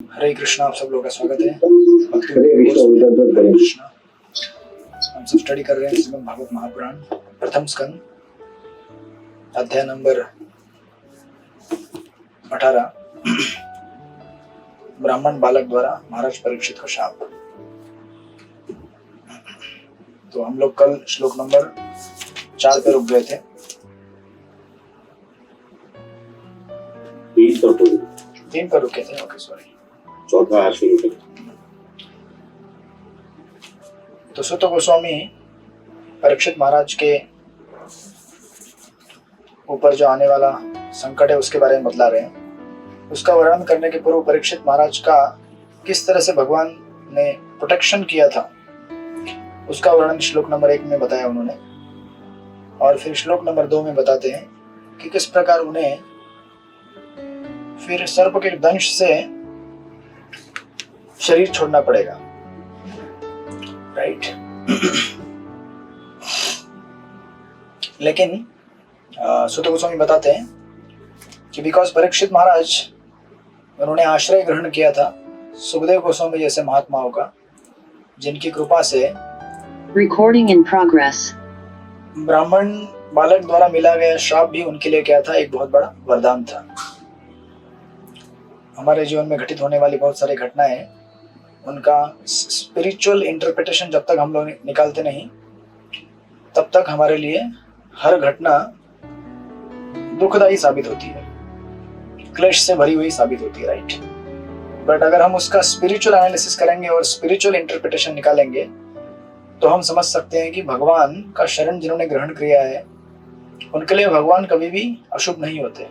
हरे कृष्णा, आप सब लोग का स्वागत है। हरे कृष्णा। हम सब स्टडी कर रहे हैं श्रीमद् भागवत महापुराण प्रथम स्कंद अध्याय नंबर 18 ब्राह्मण बालक द्वारा महाराज परीक्षित को शाप। तो हम लोग कल श्लोक नंबर 4 पे रुक गए थे। 3 पर रुके थे। Okay, sorry. चौथा शुरू करें। तो सुत गोस्वामी परीक्षित महाराज के ऊपर जो आने वाला संकट है उसके बारे में बतला रहे हैं। उसका वर्णन करने के पूर्व परीक्षित महाराज का किस तरह से भगवान ने प्रोटेक्शन किया था उसका वर्णन श्लोक नंबर 1 में बताया उन्होंने, और फिर श्लोक नंबर 2 में बताते हैं कि किस प्रकार उन्हें फिर सर्प के दंश से शरीर छोड़ना पड़ेगा। राइट। लेकिन सुत गोस्वामी बताते हैं कि बिकॉज परीक्षित महाराज उन्होंने आश्रय ग्रहण किया था सुखदेव गोस्वामी जैसे महात्माओं का, जिनकी कृपा से रिकॉर्डिंग इन प्रोग्रेस ब्राह्मण बालक द्वारा मिला गया श्राप भी उनके लिए क्या था, एक बहुत बड़ा वरदान था। हमारे जीवन में घटित होने वाली बहुत सारी घटनाएं, उनका स्पिरिचुअल इंटरप्रिटेशन जब तक हम लोग निकालते नहीं तब तक हमारे लिए हर घटना दुखदायी साबित होती है, क्लेश से भरी हुई साबित होती है। राइट। बट अगर हम उसका स्पिरिचुअल एनालिसिस करेंगे और स्पिरिचुअल इंटरप्रिटेशन निकालेंगे तो हम समझ सकते हैं कि भगवान का शरण जिन्होंने ग्रहण किया है उनके लिए भगवान कभी भी अशुभ नहीं होते,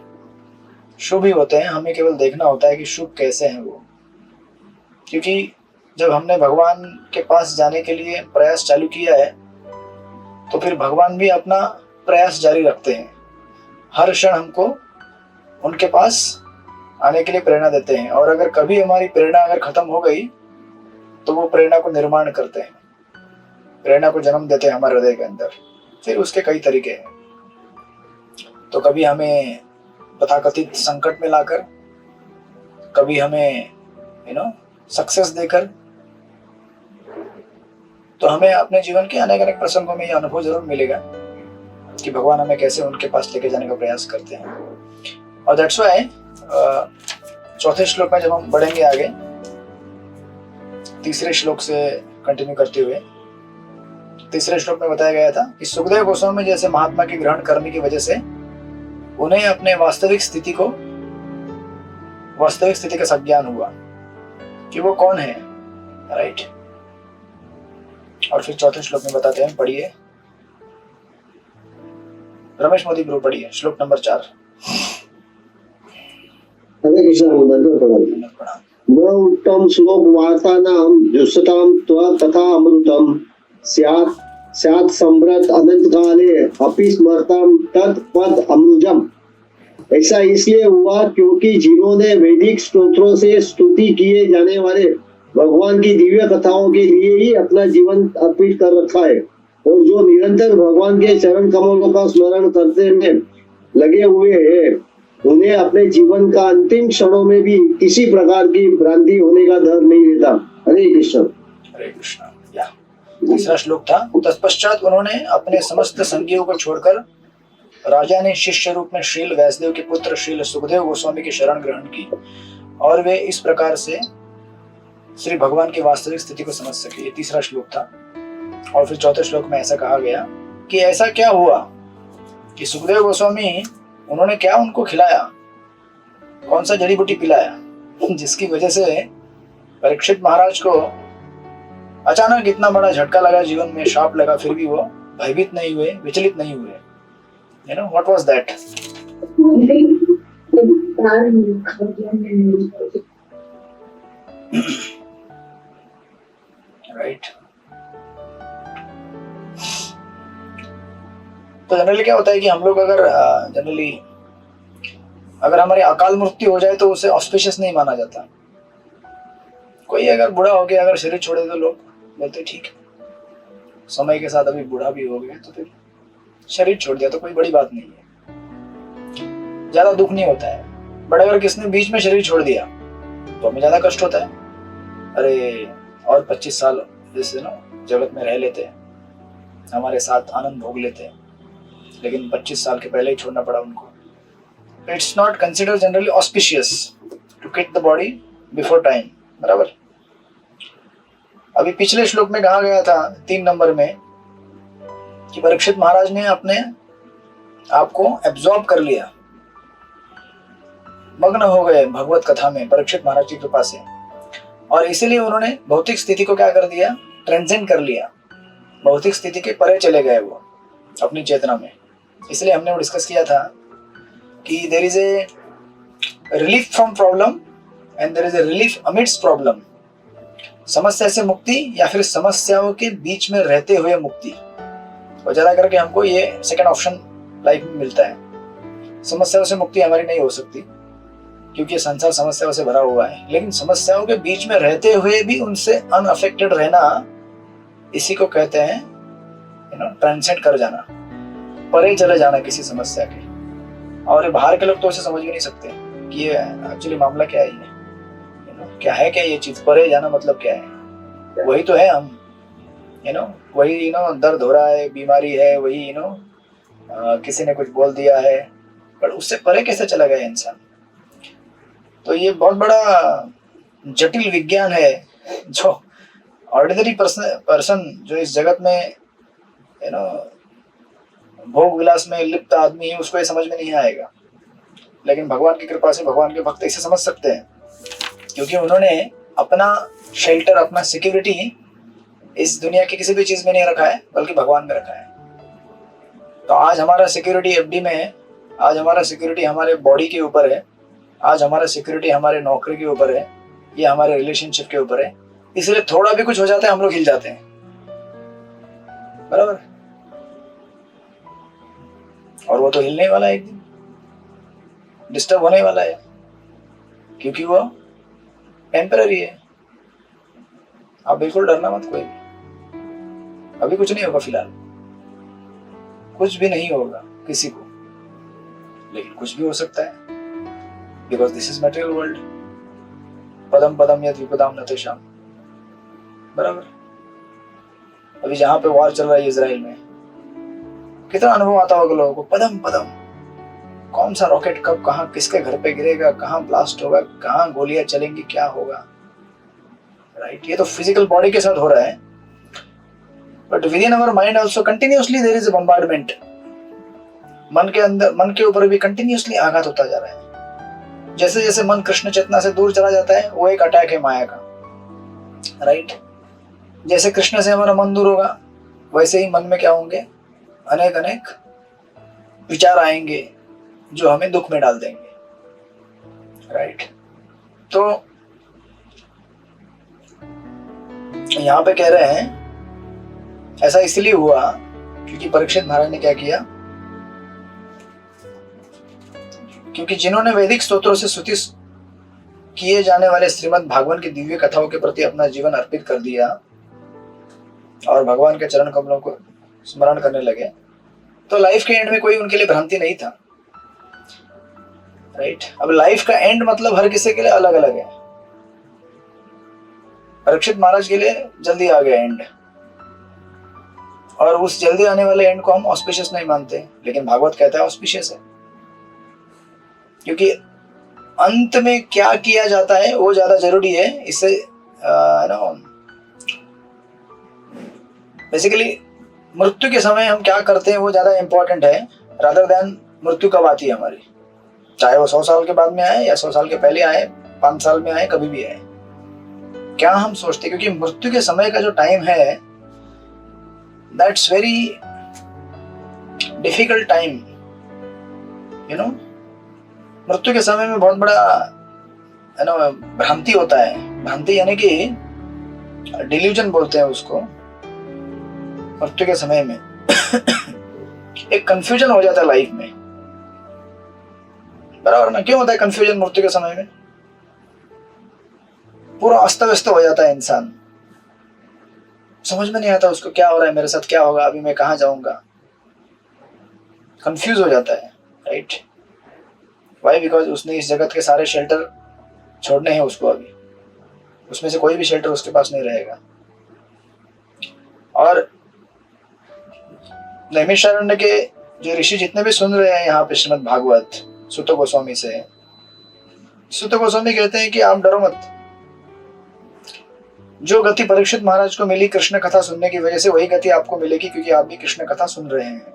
शुभ ही होते हैं। हमें केवल देखना होता है कि शुभ कैसे हैं वो, क्योंकि जब हमने भगवान के पास जाने के लिए प्रयास चालू किया है तो फिर भगवान भी अपना प्रयास जारी रखते हैं। हर क्षण हमको उनके पास आने के लिए प्रेरणा देते हैं, और अगर कभी हमारी प्रेरणा अगर खत्म हो गई तो वो प्रेरणा को निर्माण करते हैं, प्रेरणा को जन्म देते हैं हमारे हृदय के अंदर। फिर उसके कई तरीके हैं। तो कभी हमें तथाकथित संकट में लाकर, कभी हमें सक्सेस देकर, तो हमें अपने जीवन के अनेक अनेक प्रसंगों में ये अनुभव जरूर मिलेगा कि भगवान हमें कैसे उनके पास लेके जाने का प्रयास करते हैं। और दैट्स व्हाई चौथे श्लोक में जब हम बढ़ेंगे आगे, तीसरे श्लोक से कंटिन्यू करते हुए, तीसरे श्लोक में बताया गया था कि सुखदेव गोस्वामी जैसे महात्मा के ग्रहण करने की वजह से उन्हें अपने वास्तविक स्थिति का संज्ञान हुआ कि वो कौन है। राइट। और फिर चौथे श्लोक में बताते हैं, पढ़िए रमेश मोदी गुरु, पढ़िए श्लोक नंबर 4। हरे कृष्ण। न उत्तम श्लोक वार्तानां जुष्टतां त्वा तथा अमृतम स्यात् सम्राट अनंत काले अपि स्मरतां तत् पद अमृजम। ऐसा इसलिए हुआ क्योंकि जिन्होंने वैदिक स्तोत्रों से स्तुति किए जाने वाले भगवान की दिव्य कथाओं के लिए ही अपना जीवन अर्पित कर रखा है, और जो निरंतर भगवान के चरण कमलों का स्मरण करते में लगे हुए हैं, उन्हें अपने जीवन का अंतिम क्षणों में भी किसी प्रकार की भ्रांति होने का डर नहीं रहता। हरे कृष्ण। हरे कृष्ण। तीसरा श्लोक था, तत्पश्चात उन्होंने अपने समस्त संगियों को छोड़कर राजा ने शिष्य रूप में श्रील व्यासदेव के पुत्र श्रील सुखदेव गोस्वामी की शरण ग्रहण की, और वे इस प्रकार से श्री भगवान की वास्तविक स्थिति को समझ सके। ये तीसरा श्लोक था। और फिर चौथे श्लोक में ऐसा कहा गया कि ऐसा क्या हुआ कि सुखदेव गोस्वामी उन्होंने क्या उनको खिलाया, कौन सा जड़ी बूटी पिलाया, जिसकी वजह से परीक्षित महाराज को अचानक इतना बड़ा झटका लगा, जीवन में शाप लगा, फिर भी वो भयभीत नहीं हुए, विचलित नहीं हुए। What was that? Right. तो जनरली क्या होता है कि हम लोग अगर हमारी अकाल मृत्यु हो जाए तो उसे ऑस्पिशियस नहीं माना जाता। कोई अगर बूढ़ा हो गया, अगर शरीर छोड़े तो लोग बोलते ठीक है, समय के साथ अभी बूढ़ा भी हो गया तो फिर शरीर छोड़ दिया तो कोई बड़ी बात नहीं है, ज्यादा दुख नहीं होता है। बट अगर किसने बीच में शरीर छोड़ दिया तो हमें ज्यादा कष्ट होता है। अरे और 25 साल जैसे ना जगत में रह लेते, हमारे साथ आनंद भोग लेते, लेकिन 25 साल के पहले ही छोड़ना पड़ा उनको। It's not consider generally auspicious to quit the body before time, बराबर। अभी पिछले श्लोक में कहा गया था 3 नंबर में कि परीक्षित महाराज ने अपने आप को एब्जॉर्ब कर लिया, मग्न हो गए भगवत कथा में परीक्षित महाराज की कृपा से, और इसीलिए उन्होंने भौतिक स्थिति को क्या कर दिया, ट्रांसेंड कर लिया, भौतिक स्थिति के परे चले गए वो अपनी चेतना में। इसलिए हमने वो डिस्कस किया था कि there is a relief from problem and there is a relief amidst problem. समस्या से मुक्ति या फिर समस्याओं के बीच में रहते हुए मुक्ति, और ज्यादा करके हमको ये सेकंड ऑप्शन लाइफ में मिलता है। समस्याओं से मुक्ति हमारी नहीं हो सकती क्योंकि ये संसार समस्याओं से भरा हुआ है, लेकिन समस्याओं के बीच में रहते हुए भी उनसे अनअफेक्टेड रहना, इसी को कहते हैं ट्रांसेंड कर जाना, परे चले जाना किसी समस्या के। और ये बाहर के लोग तो उसे समझ भी नहीं सकते कि ये एक्चुअली मामला क्या है, क्या है, क्या ये चीज, परे जाना मतलब क्या है। वही तो है हम, वही दर्द हो रहा है, बीमारी है, वही किसी ने कुछ बोल दिया है, पर उससे परे कैसे चला गया इंसान। तो ये बहुत बड़ा जटिल विज्ञान है जो ऑर्डिनरी पर्सन जो इस जगत में भोग विलास में लिप्त आदमी है, उसको ये समझ में नहीं आएगा। लेकिन भगवान की कृपा से भगवान के भक्त इसे समझ सकते हैं, क्योंकि उन्होंने अपना शेल्टर, अपना सिक्योरिटी इस दुनिया की किसी भी चीज में नहीं रखा है, बल्कि भगवान में रखा है। तो आज हमारा सिक्योरिटी एफडी में है, आज हमारा सिक्योरिटी हमारे बॉडी के ऊपर है, आज हमारा सिक्योरिटी हमारे नौकरी के ऊपर है, या हमारे रिलेशनशिप के ऊपर है। इसलिए थोड़ा भी कुछ हो जाता है हम लोग हिल जाते हैं, बराबर। और वो तो हिलने वाला है, एक दिन डिस्टर्ब होने वाला है, क्योंकि वो टेम्पररी है। आप बिल्कुल डरना मत कोई भी, अभी कुछ नहीं होगा, फिलहाल कुछ भी नहीं होगा किसी को, लेकिन कुछ भी हो सकता है, because this is material world. पदम पदम यद विपदाम न तेषाम, बराबर। अभी जहां पे वार चल रहा है इजराइल में, कितना अनुभव आता होगा लोगों को, पदम पदम, कौन सा रॉकेट कब कहां किसके घर पे गिरेगा, कहां ब्लास्ट होगा, कहां गोलियां चलेंगी, क्या होगा, राइट। ये तो फिजिकल बॉडी के साथ हो रहा है, but within our mind also continuously there is a bombardment. मन के अंदर, मन के ऊपर भी कंटिन्यूअसली आघात होता जा रहा है। जैसे जैसे मन कृष्ण चेतना से दूर चला जाता है, वो एक अटैक है माया का, राइट। जैसे कृष्ण से हमारा मन दूर होगा, वैसे ही मन में क्या होंगे, अनेक अनेक विचार आएंगे जो हमें दुख में डाल देंगे, राइट। तो यहां पे कह रहे हैं ऐसा इसलिए हुआ क्योंकि परीक्षित महाराज ने क्या किया, क्योंकि जिन्होंने वैदिक स्तोत्रों से स्तुति किए जाने वाले श्रीमद् भागवत की दिव्य कथाओं के प्रति अपना जीवन अर्पित कर दिया और भगवान के चरण कमलों को स्मरण करने लगे, तो लाइफ के एंड में कोई उनके लिए भ्रांति नहीं था, राइट। अब लाइफ का एंड मतलब हर किसी के लिए अलग अलग है। परीक्षित महाराज के लिए जल्दी आ गया एंड, और उस जल्दी आने वाले एंड को हम ऑस्पिशियस नहीं मानते, लेकिन भागवत कहता है ऑस्पिशियस है, क्योंकि अंत में क्या किया जाता है वो ज्यादा जरूरी है। इससे बेसिकली मृत्यु के समय हम क्या करते हैं वो ज्यादा इंपॉर्टेंट है, रादर देन मृत्यु कब आती है हमारी, चाहे वो 100 साल के बाद में आए या 100 साल के पहले आए, 5 साल में आए, कभी भी आए, क्या हम सोचते। क्योंकि मृत्यु के समय का जो टाइम है, दैट्स वेरी डिफिकल्ट टाइम, मृत्यु के समय में बहुत बड़ा भ्रांति होता है। भ्रांति यानी कि डिल्यूजन बोलते हैं उसको। मृत्यु के समय में एक कंफ्यूजन हो जाता है लाइफ में, बराबर ना। क्यों होता है कंफ्यूजन मृत्यु के समय में? पूरा अस्त व्यस्त हो जाता है इंसान, समझ में नहीं आता उसको क्या हो रहा है, मेरे साथ क्या होगा, अभी मैं कहाँ जाऊंगा, कंफ्यूज हो जाता है, राइट। वाई? बिकॉज उसने इस जगत के सारे शेल्टर छोड़ने हैं उसको अभी, उसमें से कोई भी शेल्टर उसके पास नहीं रहेगा। और नैमिषारण्य के जो ऋषि जितने भी सुन रहे हैं यहाँ पे श्रीमद् भागवत सुत गोस्वामी से, सुत गोस्वामी कहते हैं कि आप डरो मत। जो गति परीक्षित महाराज को मिली कृष्ण कथा सुनने की वजह से, वही गति आपको मिलेगी, क्योंकि आप भी कृष्ण कथा सुन रहे हैं।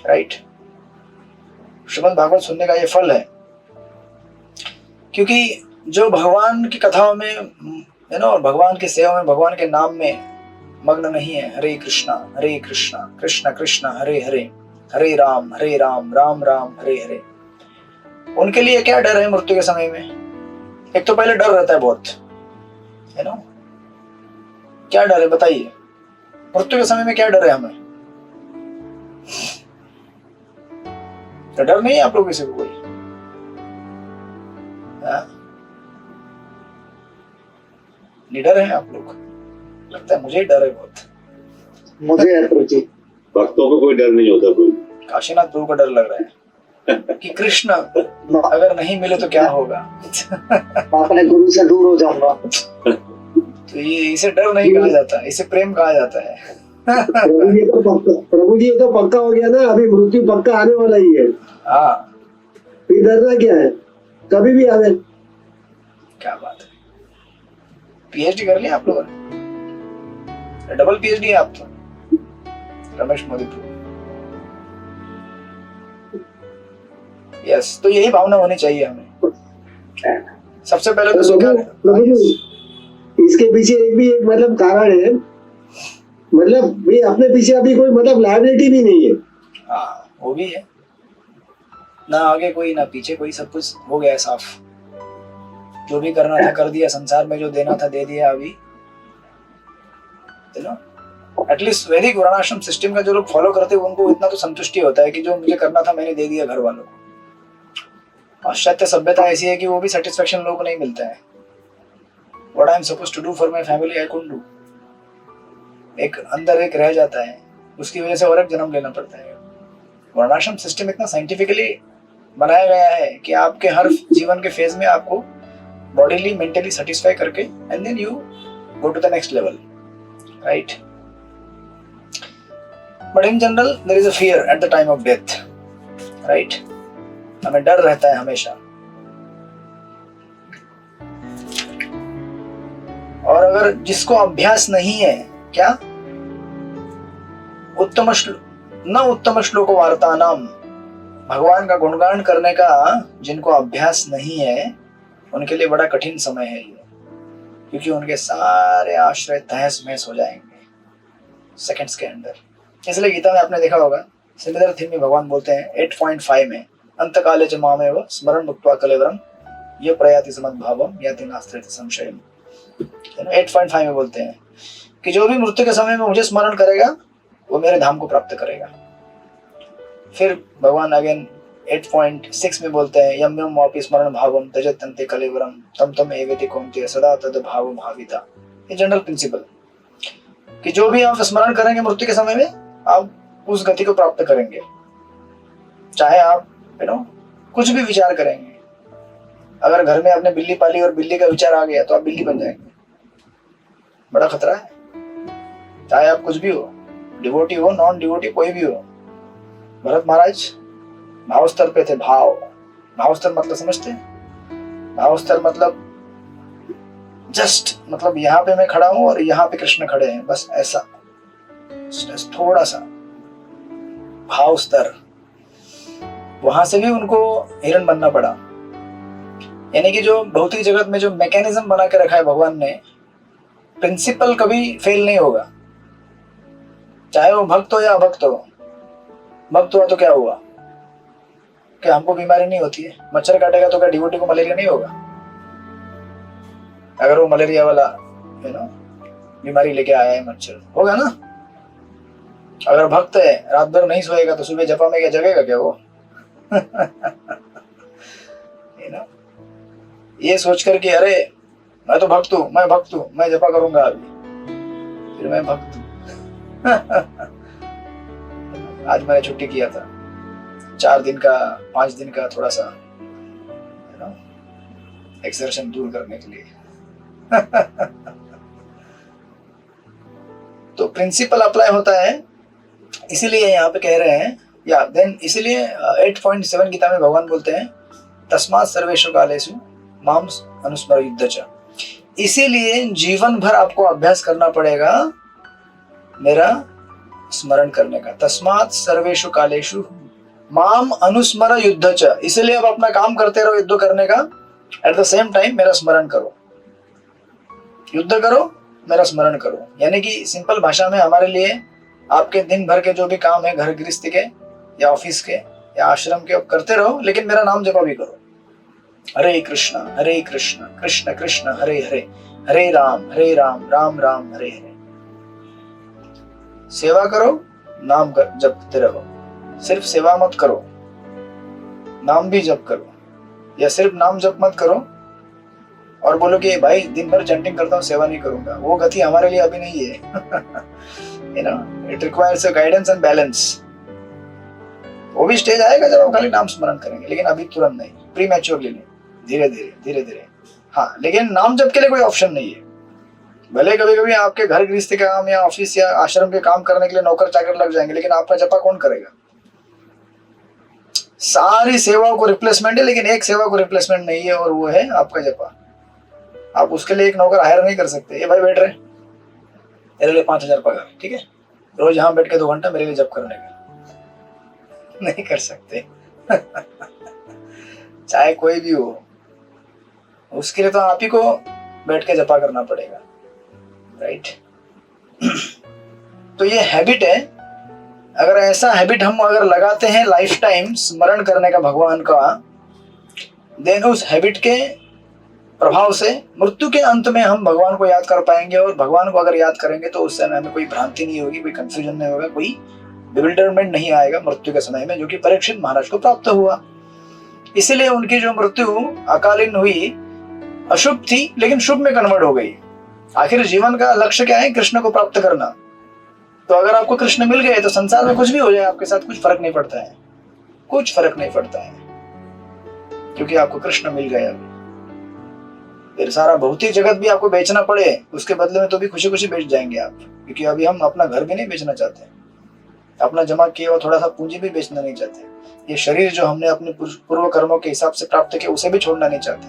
राइट? श्रीमद् भागवत सुनने का ये फल है, क्योंकि जो भगवान की कथाओं में भगवान की सेवा में, भगवान के नाम में मग्न नहीं है, हरे कृष्णा कृष्ण कृष्ण हरे हरे, हरे राम राम राम हरे हरे, उनके लिए क्या डर है मृत्यु के समय में? एक तो पहले डर रहता है बहुत, क्या डर है बताइए? मृत्यु के समय में क्या डर है हमें? तो डर नहीं है आप लोग किसी को कोई? निडर है आप लोग? लगता है मुझे डर है बहुत। मुझे है प्रभु जी। भक्तों को कोई डर नहीं होता कोई। काशीनाथ प्रभु को डर लग रहा है कि कृष्ण अगर नहीं मिले तो क्या होगा। अपने गुरु से दूर हो जाऊंगा। तो ये इसे डर नहीं कहा जाता, इसे प्रेम कहा जाता है। प्रभु जी ये तो पक्का हो गया ना, अभी मृत्यु पक्का आने वाला ही है। हाँ, फिर डरना क्या है, कभी भी आवे। क्या बात है। पीएचडी कर लिया आप लोगों ने? डबल पीएचडी है आप तो, रमेश मोदी प्रभु। यस, तो यही भावना होनी चाहिए हमें। सबसे पहले तो प्रभु जी इसके पीछे एक मतलब कारण है, मतलब ये अपने पीछे अभी कोई मतलब लायबिलिटी भी नहीं है। हाँ, वो भी है ना, आगे कोई ना पीछे कोई, सब कुछ हो गया है साफ। जो भी करना था कर दिया, संसार में जो देना था दे दिया। अभी एटलीस्ट वैदिक वर्णाश्रम सिस्टम का जो लोग फॉलो करते हैं उनको इतना तो संतुष्टि होता है कि जो मुझे करना था मैंने दे दिया घर वालों को। पाश्चात्य सभ्यता ऐसी है कि वो भी सेटिस्फेक्शन लोगों को नहीं मिलता है। What I am supposed to do for my family I couldn't do. एक अंदर एक रह जाता है, उसकी वजह से और एक जन्म लेना पड़ता है। वर्णाश्रम सिस्टम इतना साइंटिफिकली बनाया गया है कि आपके हर जीवन के फेज में आपको बॉडीली मेंटली सेटिस्फाई करके and then you go to the next level, right? But in general there is a fear at the time of death, right? हमें डर रहता है हमेशा। और अगर जिसको अभ्यास नहीं है, क्या उत्तम श्लोक वार्ता नाम, भगवान का गुणगान करने का जिनको अभ्यास नहीं है उनके लिए बड़ा कठिन समय है ये, क्योंकि उनके सारे आश्रय तहस महस हो जाएंगे सेकंड्स के अंदर। इसलिए गीता में आपने देखा होगा सिमिलर थीम में भगवान बोलते हैं 8.5 में, अंतकाले च मामेव स्मरण मुक्त्वा कलेवरम ये प्रयाति समद्भावम याति नास्ति संशयम। 8.5 में बोलते हैं कि जो भी मृत्यु के समय में मुझे स्मरण करेगा वो मेरे धाम को प्राप्त करेगा। फिर भगवान अगेन 8.6 में बोलते हैं यम यम वापि स्मरण भावम तजत्यन्ते कलेवरम तम तम एवेति कौन्तेय सदा तद भाव भाविता। ये जनरल प्रिंसिपल कि जो भी आप स्मरण करेंगे मृत्यु के समय में आप उस गति को प्राप्त करेंगे। चाहे आप कुछ भी विचार करेंगे, अगर घर में आपने बिल्ली पाली और बिल्ली का विचार आ गया तो आप बिल्ली बन जाएंगे। बड़ा खतरा है। चाहे आप कुछ भी हो, डिवोटी हो, नॉन डिवोटी, कोई भी हो। भरत महाराज भाव स्तर पे थे। भाव स्तर मतलब समझते हैं? भाव स्तर मतलब जस्ट मतलब यहाँ पे मैं खड़ा हूं और यहाँ पे कृष्ण खड़े हैं, बस ऐसा थोड़ा सा भाव स्तर। वहां से भी उनको हिरण बनना पड़ा। यानी कि जो भौतिक जगत में जो मैकेनिज्म बना के रखा है भगवान ने, प्रिंसिपल कभी फेल नहीं होगा। चाहे वो भक्त हो या अभक्त हो। भक्त हुआ तो क्या हुआ? क्या हमको बीमारी नहीं होती है? मच्छर काटेगा तो क्या डिवोटी को मलेरिया नहीं होगा? अगर वो मलेरिया वाला बीमारी लेके आया है मच्छर, होगा ना? अगर भक्त है, रात भर नहीं सोएगा तो सुबह जपा में क्या जगेगा क्या वो? ये सोचकर कि अरे मैं तो भक्त हूं, मैं जपा करूंगा अभी, फिर मैं भक्त हूं। आज मैंने छुट्टी किया था 4 दिन का, 5 दिन का, थोड़ा सा एक्सर्शन दूर करने के लिए। तो प्रिंसिपल अप्लाई होता है, इसीलिए यहाँ पे कह रहे हैं, या देन इसीलिए 8.7 गीता में भगवान बोलते हैं तस्मात् सर्वेषु कालेषु माम अनुस्मर युद्ध च। इसीलिए जीवन भर आपको अभ्यास करना पड़ेगा मेरा स्मरण करने का। तस्मात् सर्वेषु कालेषु माम अनुस्मर युद्ध च। इसीलिए आप अपना काम करते रहो युद्ध करने का, एट द सेम टाइम मेरा स्मरण करो। युद्ध करो, मेरा स्मरण करो, यानी कि सिंपल भाषा में हमारे लिए आपके दिन भर के जो भी काम है, घर गृहस्थी के या ऑफिस के या आश्रम के, आप करते रहो, लेकिन मेरा नाम जपा भी करो। हरे कृष्ण कृष्ण कृष्ण हरे हरे, हरे राम राम राम हरे हरे। सेवा करो, नाम जपते रहो। सिर्फ सेवा मत करो, नाम भी जप करो, या सिर्फ नाम जप मत करो और बोलो कि भाई दिन भर चैंटिंग करता हूँ, सेवा नहीं करूंगा। वो गति हमारे लिए अभी नहीं है। You know, it requires a guidance and balance. वो भी स्टेज आएगा जब आप खाली नाम स्मरण करेंगे, लेकिन अभी तुरंत नहीं, प्री मैच्योरली नहीं, धीरे धीरे। हाँ, लेकिन नाम जप के लिए कोई ऑप्शन नहीं है। भले कभी कभी आपके घर गृहस्थी का काम या ऑफिस या आश्रम के काम करने के लिए नौकर चाकर लग जाएंगे, लेकिन आपका जपा कौन करेगा? सारी सेवाओं को रिप्लेसमेंट है, लेकिन एक सेवा को रिप्लेसमेंट नहीं है, और वो है आपका जपा। आप उसके लिए एक नौकर हायर नहीं कर सकते। ये भाई बैठ रहे, मेरे लिए 5,000 पगार, ठीक है, रोज यहाँ बैठ के 2 घंटा मेरे लिए जप करने का। नहीं कर सकते। चाहे कोई भी हो, उसके लिए तो आप ही को बैठ के जपा करना पड़ेगा, राइट? तो ये हैबिट है। अगर ऐसा हैबिट हम अगर लगाते हैं लाइफ टाइम स्मरण करने का भगवान का, देन उस हैबिट के प्रभाव से मृत्यु के अंत में हम भगवान को याद कर पाएंगे। और भगवान को अगर याद करेंगे तो उस समय हमें कोई भ्रांति नहीं होगी, कोई कंफ्यूजन नहीं होगा, कोई बिविल्डरमेंट नहीं आएगा मृत्यु के समय में, जो कि परीक्षित महाराज को प्राप्त हुआ। इसीलिए उनकी जो मृत्यु अकालीन हुई, अशुभ थी लेकिन शुभ में कन्वर्ट हो गई। आखिर जीवन का लक्ष्य क्या है? कृष्ण को प्राप्त करना। तो अगर आपको कृष्ण मिल गए तो संसार में कुछ भी हो जाए आपके साथ कुछ फर्क नहीं पड़ता है, कुछ फर्क नहीं पड़ता है, क्योंकि आपको कृष्ण मिल गए। अभी फिर सारा भौतिक जगत भी आपको बेचना पड़े उसके बदले में तो भी खुशी खुशी बेच जाएंगे आप, क्योंकि अभी हम अपना घर भी नहीं बेचना चाहते, अपना जमा किया हुआ थोड़ा सा पूंजी भी बेचना नहीं चाहते। ये शरीर जो हमने अपने पूर्व कर्मों के हिसाब से प्राप्त किया उसे भी छोड़ना नहीं चाहते।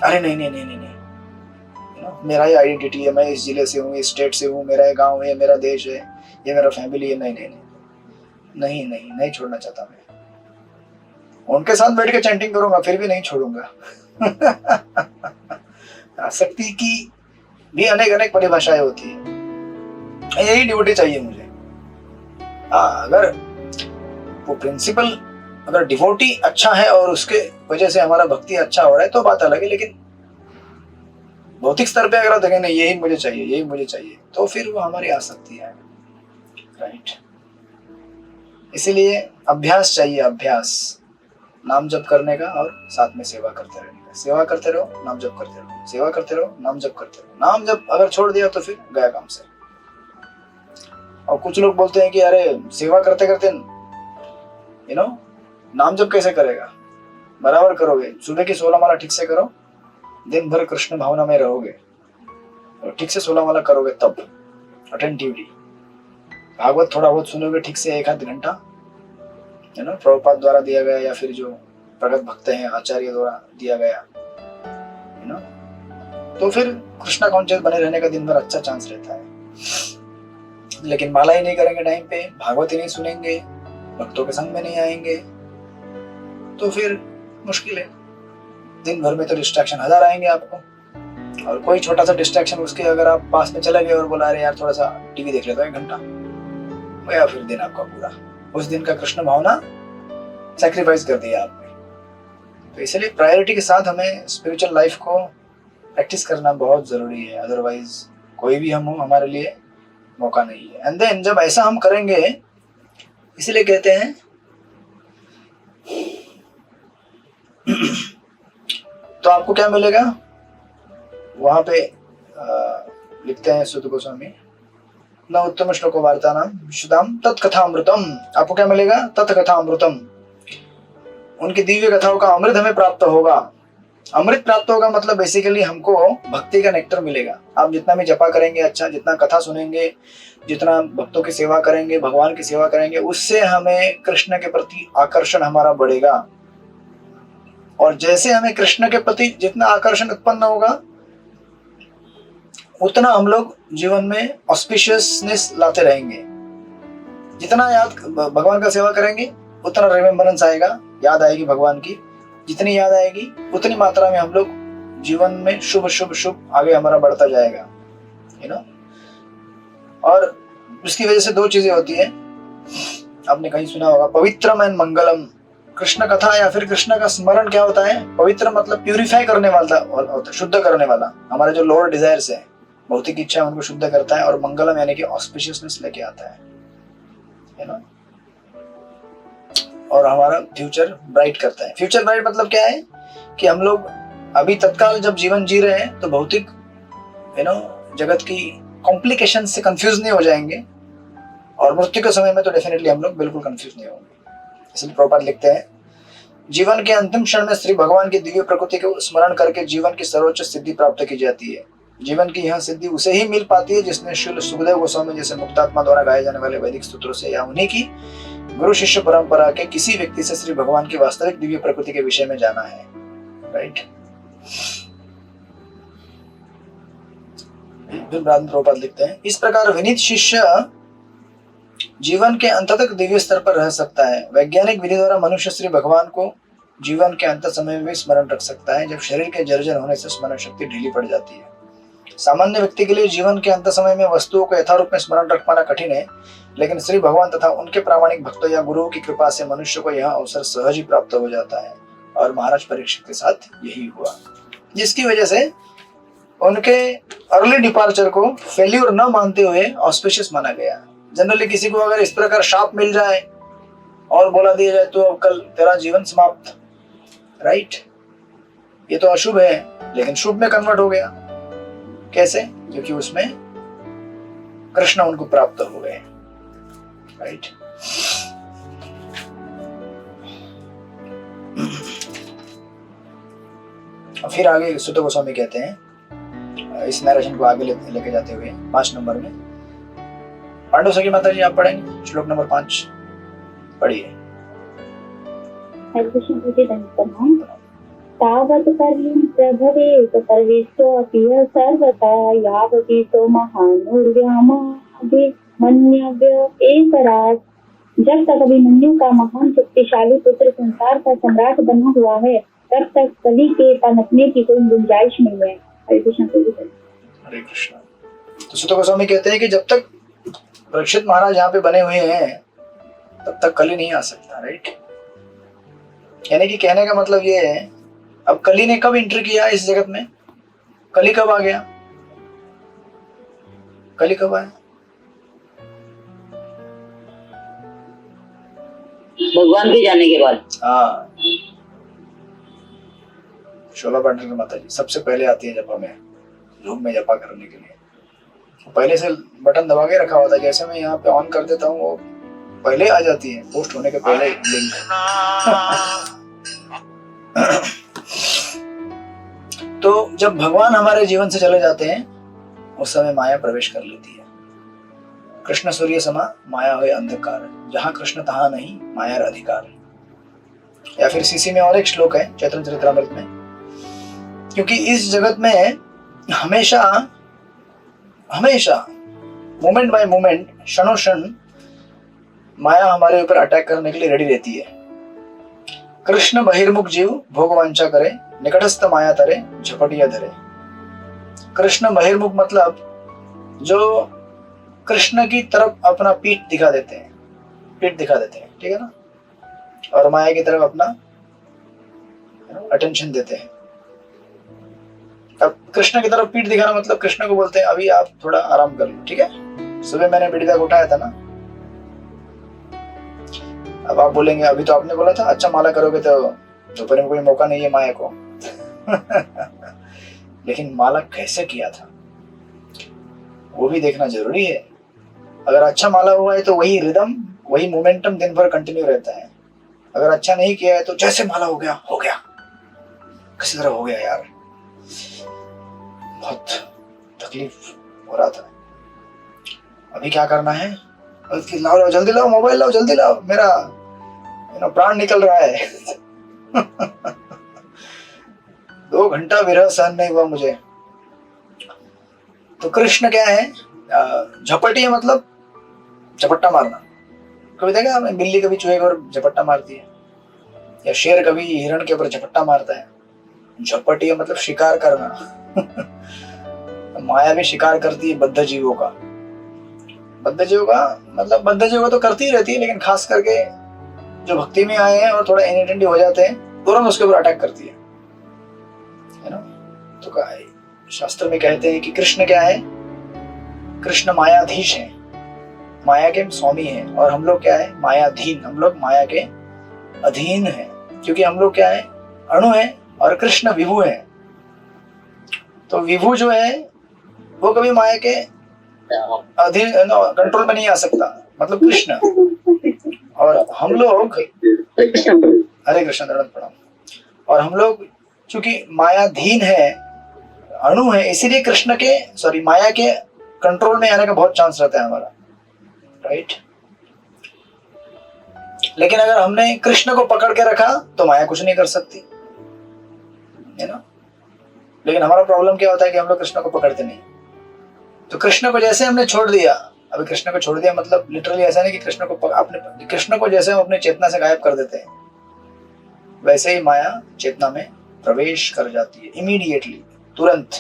अरे नहीं नहीं नहीं नहीं, नहीं। मेरा ये आइडेंटिटी है, मैं इस जिले से हूँ, इस स्टेट से हूँ, मेरा ये गांव है, मेरा देश है, ये मेरा फैमिली है। नहीं नहीं नहीं नहीं नहीं, नहीं छोड़ना चाहता मैं। उनके साथ बैठ के चैंटिंग करूंगा फिर भी नहीं छोड़ूंगा। शक्ति की भी अनेक अनेक परिभाषाएं होती है, यही ड्यूटी चाहिए मुझे। अगर वो प्रिंसिपल, अगर डिवोटी अच्छा है और उसके वजह से हमारा भक्ति अच्छा हो रहा है तो बात अलग है, लेकिन भौतिक स्तर पे अगर देखें नहीं यही मुझे चाहिए, यही मुझे चाहिए, तो फिर वो हमारी आसक्ति है, राइट? इसीलिए अभ्यास चाहिए, अभ्यास नाम जप करने का और साथ में सेवा करते रहने का। सेवा करते रहो, नाम जप करते रहो, सेवा करते रहो, नाम जप करते रहो। नाम जप अगर छोड़ दिया तो फिर गया काम से। और कुछ लोग बोलते हैं कि अरे सेवा करते करते नाम जप कैसे करेगा? बराबर करोगे, सुबह की 16 माला ठीक से करो, दिन भर कृष्ण भावना में रहोगे और ठीक से 16 माला करोगे, तब अटेंटिवली भागवत थोड़ा बहुत सुनोगे ठीक से 1-8 घंटा, प्रभुपाद द्वारा दिया गया या फिर जो प्रगत भक्त हैं आचार्य द्वारा दिया गया, तो फिर कृष्णा कॉन्शियस बने रहने का दिन भर अच्छा चांस रहता है। लेकिन माला ही नहीं करेंगे टाइम पे, भागवत ही नहीं सुनेंगे, भक्तों के संग में नहीं आएंगे, तो फिर मुश्किल है। दिन भर में तो डिस्ट्रैक्शन 1000 आएंगे आपको, और कोई छोटा सा डिस्ट्रैक्शन उसके अगर आप पास में चले गए और बोला अरे यार थोड़ा सा टीवी देख लेता हूं 1 घंटा, गया फिर दिन आपका पूरा। उस दिन का कृष्ण भावना सैक्रिफाइस कर दिया आपने। तो इसलिए प्रायोरिटी के साथ हमें स्पिरिचुअल लाइफ को प्रैक्टिस करना बहुत जरूरी है, अदरवाइज कोई भी हम हो हमारे लिए मौका नहीं है। एंड देन जब ऐसा हम करेंगे, इसलिए कहते हैं तो आपको क्या मिलेगा? वहां पे लिखते हैं सुध गोस्वामी, न उत्तम श्लोको वार्ता नाम विशुद्धाम तत्कथामृतम। आपको क्या मिलेगा? तत्कथामृतम। उनकी दिव्य कथाओं का अमृत हमें प्राप्त होगा। अमृत प्राप्त होगा मतलब बेसिकली हमको भक्ति का नेक्टर मिलेगा। आप जितना भी जपा करेंगे, अच्छा जितना कथा सुनेंगे, जितना भक्तों की सेवा करेंगे, भगवान की सेवा करेंगे, उससे हमें कृष्ण के प्रति आकर्षण हमारा बढ़ेगा। और जैसे हमें कृष्ण के प्रति जितना आकर्षण उत्पन्न होगा, उतना हम लोग जीवन में ऑस्पिशियसनेस लाते रहेंगे। जितना याद भगवान का सेवा करेंगे, उतना रिमेम्बरेंस आएगा, याद आएगी भगवान की। जितनी याद आएगी उतनी मात्रा में हम लोग जीवन में शुभ शुभ शुभ आगे हमारा बढ़ता जाएगा, यू नो। और उसकी वजह से दो चीजें होती है, आपने कहीं सुना होगा, पवित्रम एंड मंगलम। कृष्ण कथा या फिर कृष्ण का स्मरण क्या होता है? पवित्र मतलब प्यूरिफाई करने वाला होता है, शुद्ध करने वाला। हमारे जो लोअर डिजायर्स है, भौतिक इच्छा, उनको शुद्ध करता है। और मंगलम यानी कि ऑस्पिशियसनेस लेके आता है, यू नो, और हमारा फ्यूचर ब्राइट करता है। फ्यूचर ब्राइट मतलब क्या है कि हम लोग अभी तत्काल जब जीवन जी रहे हैं तो भौतिक, यू नो, जगत की कॉम्प्लिकेशन से कंफ्यूज नहीं हो जाएंगे, और मृत्यु के समय में तो डेफिनेटली हम लोग बिल्कुल कंफ्यूज नहीं होंगे। इसलिए प्रभुपाद लिखते हैं, जीवन के अंतिम क्षण में श्री भगवान की दिव्य प्रकृति को स्मरण करके जीवन की सर्वोच्च सिद्धि प्राप्त की जाती है। जीवन की यह सिद्धि उसे ही मिल पाती है जिसने शुल सुखदेव गोस्वामी जैसे मुक्तात्मा द्वारा गाए जाने वाले वैदिक स्तोत्रों से या उन्हीं की गुरु शिष्य परंपरा के किसी व्यक्ति से श्री भगवान की वास्तविक दिव्य प्रकृति के विषय में जाना है। राइट। फिर प्रभुपाद लिखते हैं, इस प्रकार विनीत शिष्य जीवन के अंत तक दिव्य स्तर पर रह सकता है। वैज्ञानिक विधि द्वारा मनुष्य श्री भगवान को जीवन के अंत समय में भी स्मरण रख सकता है, जब शरीर के जर्जर होने से स्मरण शक्ति ढीली पड़ जाती है। सामान्य व्यक्ति के लिए जीवन के अंत समय में वस्तुओं को यथारूप में स्मरण रख पाना कठिन है, लेकिन श्री भगवान तथा उनके प्रामाणिक भक्तों या गुरुओं की कृपा से मनुष्य को यह अवसर सहज ही प्राप्त हो जाता है। और महाराज परीक्षित के साथ यही हुआ, जिसकी वजह से उनके अर्ली डिपार्चर को फेल्यूर न मानते हुए ऑस्पिशियस माना गया। जनरली किसी को अगर इस प्रकार शाप मिल जाए और बोला दिया जाए तो अब कल तेरा जीवन समाप्त, राइट, ये तो अशुभ है, लेकिन शुभ में कन्वर्ट हो गया। कैसे? क्योंकि उसमें कृष्ण उनको प्राप्त हो गए, राइट। फिर आगे सुत गोस्वामी कहते हैं, इस नरेशन को आगे लेके जाते हुए 5 नंबर में, पांडु सखी माता जी आप पढ़ेंगे श्लोक नंबर 5, पढ़िए। तावत् पर्यं प्रभवेत् सर्वेष्वपि सर्वथा यावति तो महानुर्व्यामादिमन्यव्य एकराट। जब तक अभिमन्यु का महान शक्तिशाली पुत्र संसार का सम्राट बना हुआ है, तब तक कवि के पनपने की कोई गुंजाइश नहीं है। हरे कृष्ण हरे कृष्ण। तो सुत गोस्वामी कहते हैं कि जब तक परीक्षित महाराज यहाँ पे बने हुए हैं तब तक कली नहीं आ सकता, राइट। यानी कि कहने का मतलब ये है, अब कली ने कब एंट्री किया इस जगत में? कली कब आ गया? कली कब आया? भगवान के जाने के बाद। हाँ, शोभा पांडे माता जी सबसे पहले आती है जपा में, रूम में जपा करने के लिए। पहले से बटन दबा के रखा हुआ था, जैसे मैं यहाँ पे ऑन कर देता हूँ वो पहले आ जाती है, पोस्ट होने के पहले लिंक। तो जब भगवान हमारे जीवन से चले जाते हैं उस समय माया प्रवेश कर लेती है। कृष्ण सूर्य समा माया होए अंधकार, जहां कृष्ण तहां नहीं माया अधिकार। या फिर सीसी में और एक श्लोक है चैतन्य चरित्रामृत में, क्योंकि इस जगत में हमेशा हमेशा मोमेंट बाय मोमेंट, क्षणों क्षण माया हमारे ऊपर अटैक करने के लिए रेडी रहती है। कृष्ण बहिर्मुख जीव भोग वांछा करे, निकटस्थ माया तरे झपटिया धरे। कृष्ण बहिर्मुख मतलब जो कृष्ण की तरफ अपना पीठ दिखा देते हैं, ठीक है ना, और माया की तरफ अपना अटेंशन देते हैं। अब कृष्ण की तरफ पीठ दिखाना मतलब कृष्ण को बोलते हैं अभी आप थोड़ा आराम कर लो, ठीक है। सुबह मैंने बीड़ी बैग उठाया था ना, अब आप बोलेंगे अभी तो आपने बोला था अच्छा माला करोगे तो दोपहर में कोई मौका नहीं है माया को। लेकिन माला कैसे किया था वो भी देखना जरूरी है। अगर अच्छा माला हुआ है तो वही रिदम, वही मोमेंटम दिन भर कंटिन्यू रहता है। अगर अच्छा नहीं किया है तो जैसे माला हो गया किसी तरह हो गया यार, बहुत तकलीफ हो रहा था। अभी क्या करना है? लाओ लाओ जल्दी लाओ, मोबाइल लाओ, जल्दी लाओ, मेरा प्राण निकल रहा है। 2 घंटा विरह सहन नहीं हुआ मुझे। तो कृष्ण क्या है? झपटी है, मतलब झपट्टा मारना। कभी देखा आपने बिल्ली कभी चूहे के ऊपर झपट्टा मारती है, या शेर कभी हिरण के ऊपर झपट्टा मारता है? झपटी है मतलब शिकार करना। माया भी शिकार करती है बद्ध जीवों का। बद्ध जीवों का मतलब बद्ध जीवों तो करती ही रहती है, लेकिन खास करके जो भक्ति में आए हैं और थोड़ा इनअटेंटिव हो जाते हैं, तुरंत उसके ऊपर अटैक करती है ना। तो क्या है, शास्त्र में कहते हैं कि कृष्ण क्या है? कृष्ण मायाधीश है, माया के स्वामी है, और हम लोग क्या है? मायाधीन। हम लोग माया के अधीन है, क्योंकि हम लोग क्या है? अणु है, और कृष्ण विभु है। तो विभु जो है वो कभी माया के अधीन कंट्रोल में नहीं आ सकता, मतलब कृष्ण। और हम लोग, हरे कृष्ण दंडवत प्रणाम, और हम लोग चूंकि मायाधीन है, अणु है, इसीलिए कृष्ण के माया के कंट्रोल में आने का बहुत चांस रहता है हमारा, राइट। लेकिन अगर हमने कृष्ण को पकड़ के रखा तो माया कुछ नहीं कर सकती, है ना। लेकिन हमारा प्रॉब्लम क्या होता है कि हम लोग कृष्ण को पकड़ते नहीं। तो कृष्ण को जैसे हमने छोड़ दिया, अभी कृष्ण को छोड़ दिया मतलब लिटरली ऐसा नहीं कि कृष्ण को जैसे हम अपने चेतना से गायब कर देते हैं, वैसे ही माया चेतना में प्रवेश कर जाती है इमीडिएटली, तुरंत।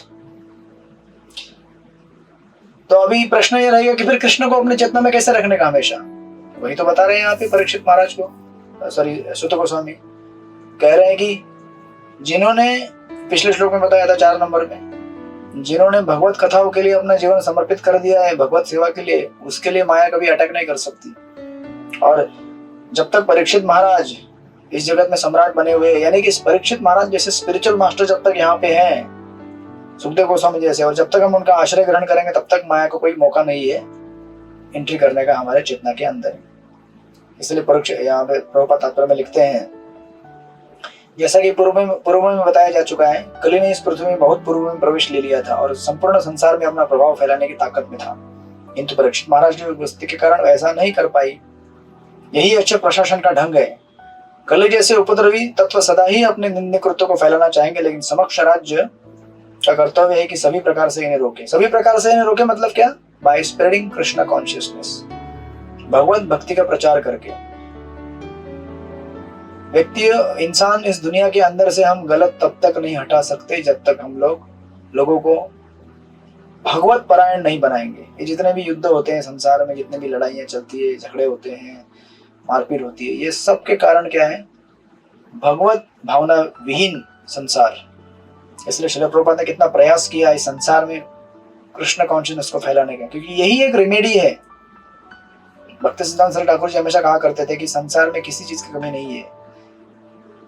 तो अभी प्रश्न ये रहेगा कि फिर कृष्ण को अपने चेतना में कैसे रखने का हमेशा? वही तो बता रहे हैं यहाँ पे परीक्षित महाराज को, सुत गोस्वामी कह रहे हैं कि जिन्होंने पिछले श्लोक में बताया था 4 नंबर में, जिन्होंने भगवत कथाओं के लिए अपना जीवन समर्पित कर दिया है, भगवत सेवा के लिए, उसके लिए माया कभी अटैक नहीं कर सकती। और जब तक परीक्षित महाराज इस जगत में सम्राट बने हुए, यानी कि परीक्षित महाराज जैसे स्पिरिचुअल मास्टर जब तक यहाँ पे हैं, सुखदेव गोस्वामी जैसे, और जब तक हम उनका आश्रय ग्रहण करेंगे तब तक माया को कोई मौका नहीं है एंट्री करने का हमारे चेतना के अंदर। इसलिए परीक्षित यहाँ पे प्रभुपाद तात्पर्य में लिखते हैं, जैसा कि पूर्व में बताया जा चुका है, कली ने इस पृथ्वी में बहुत पूर्व में प्रवेश ले लिया था और संपूर्ण संसार में अपना प्रभाव फैलाने की ताकत में था, किंतु परीक्षित महाराज की उपस्थिति के कारण ऐसा नहीं कर पाई। यही अच्छे प्रशासन का ढंग है। कली जैसे उपद्रवी तत्व सदा ही अपने निंदनीय कृत्यों को फैलाना चाहेंगे, लेकिन समक्ष राज्य का कर्तव्य है कि सभी प्रकार से इन्हें रोके। सभी प्रकार से इन्हें रोके मतलब क्या? बाय स्प्रेडिंग कृष्णा कॉन्शियसनेस, भगवत भक्ति का प्रचार करके। व्यक्ति इंसान इस दुनिया के अंदर से हम गलत तब तक नहीं हटा सकते जब तक हम लोगों को भगवत परायण नहीं बनाएंगे। ये जितने भी युद्ध होते हैं संसार में, जितने भी लड़ाइयाँ चलती है, झगड़े होते हैं, मारपीट होती है, ये सब के कारण क्या है? भगवत भावना विहीन संसार। इसलिए श्रील प्रभुपाद ने कितना प्रयास किया इस संसार में कृष्ण कॉन्शियसनेस को फैलाने का, क्योंकि यही एक रेमेडी है। भक्ति सिद्धांत सरस्वती ठाकुर जी हमेशा कहा करते थे कि संसार में किसी चीज की कमी नहीं है,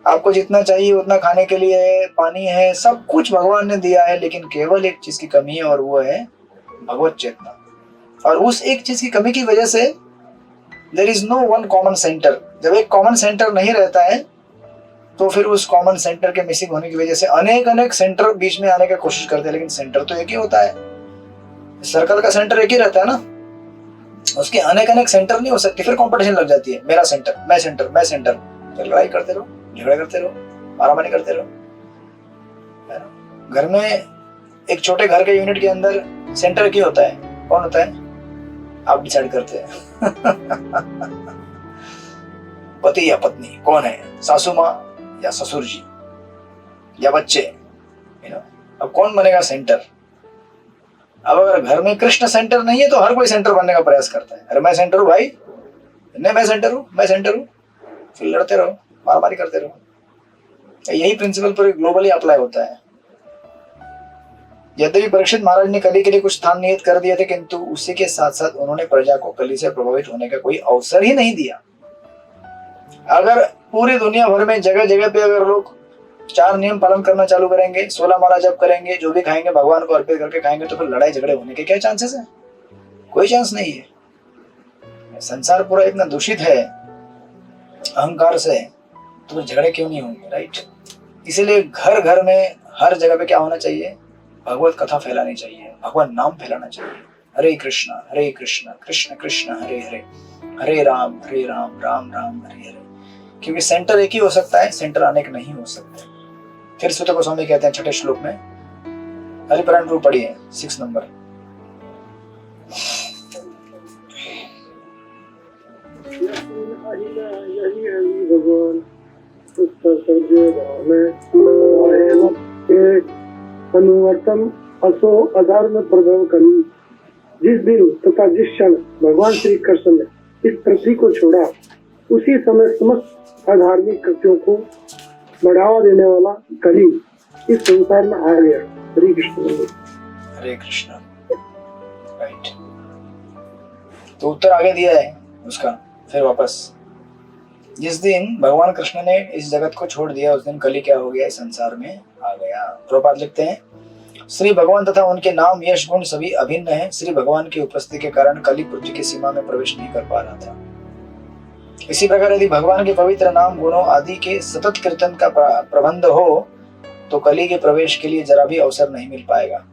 आपको जितना चाहिए उतना खाने के लिए है, पानी है, सब कुछ भगवान ने दिया है, लेकिन केवल एक चीज की कमी है और वो है भगवत चेतना। और उस एक चीज की कमी की वजह से there is no one common centre. जब एक कॉमन सेंटर नहीं रहता है तो फिर उस कॉमन सेंटर के मिसिंग होने की वजह से अनेक सेंटर बीच में आने की कोशिश करते हैं, लेकिन सेंटर तो एक ही होता है। सर्कल का सेंटर एक ही रहता है ना, उसके अनेक सेंटर नहीं हो सकती। फिर कंपटीशन लग जाती है, मेरा सेंटर, मैं सेंटर, मैं सेंटर, फिर लड़ाई करते रहो, झगड़े करते रहो, मारामारी करते रहो। घर में एक छोटे घर के यूनिट के अंदर सेंटर की होता है, कौन होता है? आप डिसाइड करते हैं। पति या पत्नी कौन है? सासू माँ या ससुर जी या बच्चे? अब कौन बनेगा सेंटर? अब अगर घर में कृष्ण सेंटर नहीं है तो हर कोई सेंटर बनने का प्रयास करता है। अरे मैं सेंटर हूँ भाई, नहीं मैं सेंटर हूँ, मैं सेंटर हूँ, फिर लड़ते रहो, मारामारी करते रहो। यही प्रिंसिपल पूरे ग्लोबली अप्लाई होता है। यद्यपि परीक्षित महाराज ने कली के लिए कुछ स्थान नियत कर दिए थे, किंतु उसी के साथ साथ उन्होंने प्रजा को कली से प्रभावित होने का कोई अवसर ही नहीं दिया। अगर पूरी दुनिया भर में जगह जगह पे अगर लोग 4 नियम पालन करना चालू करेंगे, 16 माला जप करेंगे, जो भी खाएंगे भगवान को अर्पित करके खाएंगे, तो फिर लड़ाई झगड़े होने के क्या चांसेस है? कोई चांस नहीं है। संसार पूरा इतना दूषित है अहंकार से, तो फिर झगड़े क्यों नहीं होंगे, राइट? इसीलिए घर घर में हर जगह पे क्या होना चाहिए, भगवत कथा फैलानी चाहिए, भगवान नाम फैलाना चाहिए। हरे कृष्णा कृष्ण कृष्ण हरे हरे, हरे राम राम राम हरे हरे। क्योंकि सेंटर एक ही हो सकता है, सेंटर अनेक नहीं हो सकते। फिर सूत गोस्वामी कहते हैं छठे श्लोक में, हरिपुराण रूप पढ़िए 6 नंबर। भगवान अनुवर्तन असो अधर्म प्रभाव करी। जिस दिन तथा जिस क्षण भगवान श्री कृष्ण ने इस पृथ्वी को छोड़ा, उसी समय समस्त अधार्मिक कृत्यों को बढ़ावा देने वाला कली इस संसार में आ गया। हरे कृष्ण हरे कृष्ण। राइट, तो उत्तर आगे दिया है उसका। फिर वापस, जिस दिन भगवान कृष्ण ने इस जगत को छोड़ दिया, उस दिन कली क्या हो गया, इस संसार में आ गया। प्रभुपाद लिखते हैं, श्री भगवान तथा उनके नाम यश गुण सभी अभिन्न हैं। श्री भगवान की उपस्थिति के कारण कली पृथ्वी की सीमा में प्रवेश नहीं कर पा रहा था। इसी प्रकार यदि भगवान के पवित्र नाम गुणों आदि के सतत कीर्तन का प्रबंध हो तो कली के प्रवेश के लिए जरा भी अवसर नहीं मिल पाएगा।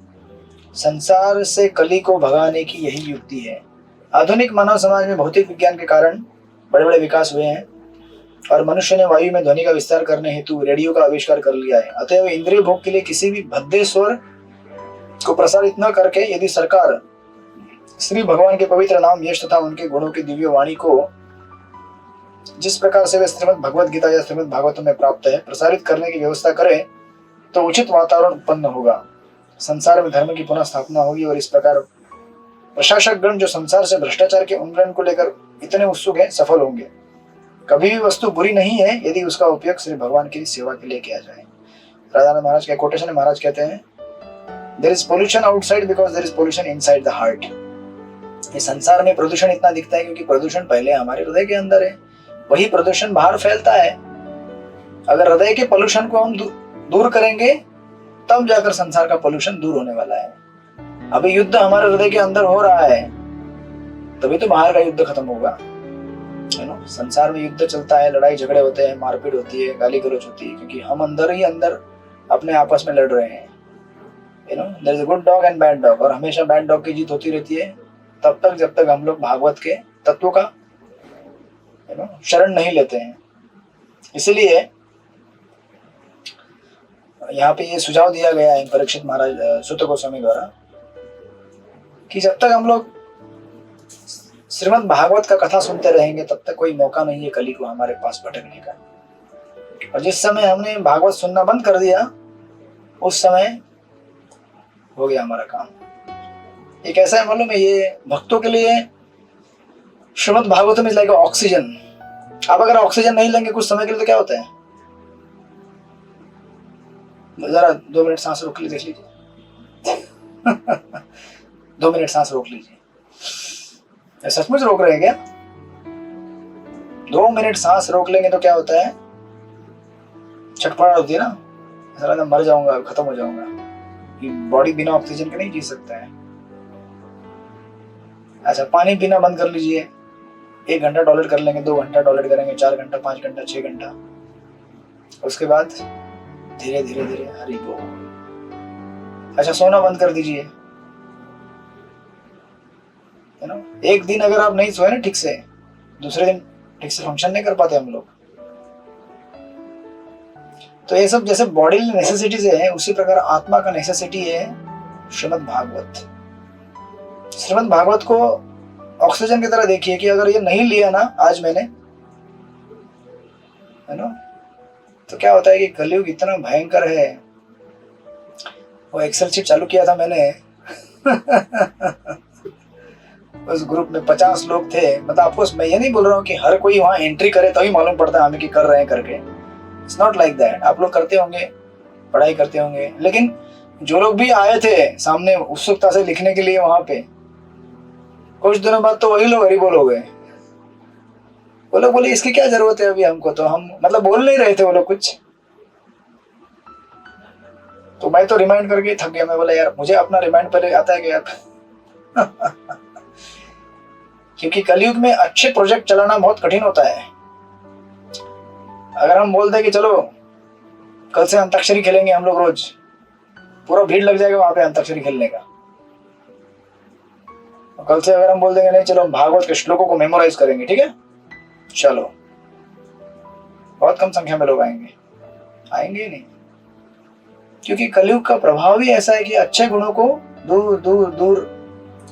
संसार से कली को भगाने की यही युक्ति है। आधुनिक मानव समाज में भौतिक विज्ञान के कारण बड़े बड़े विकास हुए हैं और मनुष्य ने वायु में ध्वनि का विस्तार करने हेतु रेडियो का आविष्कार कर लिया है। अतएव इंद्रिय भोग के लिए किसी भी भद्दे स्वर को प्रसारित न करके यदि सरकार श्री भगवान के पवित्र नाम यश तथा उनके गुणों की दिव्य वाणी को जिस प्रकार से वे श्रीमद् भगवद गीता या श्रीमद् भागवतम में प्राप्त है प्रसारित करने की व्यवस्था करे तो उचित वातावरण उत्पन्न होगा, संसार में धर्म की पुनः स्थापना होगी और इस प्रकार प्रशासक गण जो संसार से भ्रष्टाचार के उन्मूलन को लेकर इतने उत्सुक हैं सफल होंगे। कभी भी वस्तु बुरी नहीं है यदि उसका उपयोग श्री भगवान की सेवा के लिए किया जाए। राधानंद महाराज के कोटेशन में महाराज कहते हैं, there is pollution outside because there is pollution inside the heart. इस संसार में प्रदूषण इतना दिखता है क्योंकि प्रदूषण पहले हमारे हृदय के अंदर है, वही प्रदूषण बाहर फैलता है। अगर हृदय के पोल्यूशन को हम दूर करेंगे तब जाकर संसार का पोल्यूशन दूर होने वाला है। अभी युद्ध हमारे हृदय के अंदर हो रहा है, तभी तो बाहर का युद्ध खत्म होगा। संसार में युद्ध चलता है, लड़ाई झगड़े होते हैं, मारपीट होती है, गाली गलौज होती है, क्योंकि हम अंदर ही अंदर अपने आपस में लड़ रहे हैं। There is a good dog and bad dog, और हमेशा बैड डॉग की जीत होती रहती है तब तक जब तक हम लोग भागवत के तत्वों का शरण नहीं लेते हैं। इसलिए यहाँ पे ये सुझाव दिया गया है परीक्षित महाराज सूत गोस्वामी द्वारा कि जब तक हम लोग श्रीमद् भागवत का कथा सुनते रहेंगे तब तक कोई मौका नहीं है कली को हमारे पास भटकने का। और जिस समय हमने भागवत सुनना बंद कर दिया उस समय हो गया हमारा काम। एक ऐसा है मालूम है, ये भक्तों के लिए Shrimad Bhagavatam is like oxygen. आप अगर ऑक्सीजन नहीं लेंगे कुछ समय के लिए तो क्या होता है, जरा 2 मिनट सांस रोक लीजिए, देख लीजिए 2 मिनट सांस रोक लीजिए। सचमुच रोक रहे हैं क्या? 2 मिनट सांस रोक लेंगे तो क्या होता है, छटपटाहट होती है ना, ऐसा लगता है मर जाऊंगा, खत्म हो जाऊंगा। ये बॉडी बिना ऑक्सीजन के नहीं जी सकता है। अच्छा, पानी पीना बंद कर लीजिए, 1 घंटा टॉयलेट कर लेंगे, 2 घंटा टॉयलेट करेंगे, 4 घंटा, 5 घंटा, 6 घंटा, उसके बाद धीरे धीरे धीरे हरि बोल। अच्छा, सोना बंद कर दीजिए। एक दिन अगर आप नहीं सोए ना ठीक से, दूसरे दिन ठीक से फंक्शन नहीं कर पाते हम लोग। तो ये सब जैसे बॉडी नेसेसिटीज है उसी प्रकार आत्मा का नेसेसिटी है श्रीमद् भागवत। श्रीमद् भागवत को ऑक्सीजन की तरह देखिए कि अगर ये नहीं लिया ना आज मैंने, है ना, तो क्या होता है कि कलयुग इतना भयंकर है। वो एक्सेल शीट चालू किया था मैंने उस ग्रुप में 50 लोग थे। मतलब आपको मैं ये नहीं बोल रहा हूँ कि हर कोई वहाँ एंट्री करे तभी मालूम पड़ता है हमें कि कर रहे हैं करके। It's not like that. आप लोग करते होंगे, पढ़ाई करते होंगे, लेकिन जो लोग भी आए थे सामने उत्सुकता से लिखने के लिए वहां पे, कुछ दिनों बाद तो वही लोग हरी बोल हो गए। वो लोग बोले इसकी क्या जरूरत है अभी हमको, तो हम मतलब बोल नहीं रहे थे वो लोग कुछ। तो मैं तो रिमाइंड करके थक गया। मैं बोला यार मुझे अपना रिमाइंड पहले आता है कि यार क्योंकि कलयुग में अच्छे प्रोजेक्ट चलाना बहुत कठिन होता है। अगर हम बोलते हैं कि चलो कल से अंताक्षरी खेलेंगे हम लोग रोज, पूरा भीड़ लग जाएगा वहां पे अंताक्षरी खेलने का। कल से अगर हम बोल देंगे नहीं चलो हम भागवत के श्लोकों को मेमोराइज करेंगे, ठीक है, चलो, बहुत कम संख्या में लोग आएंगे, आएंगे नहीं, क्योंकि कलयुग का प्रभाव ही ऐसा है कि अच्छे गुणों को दूर दूर दूर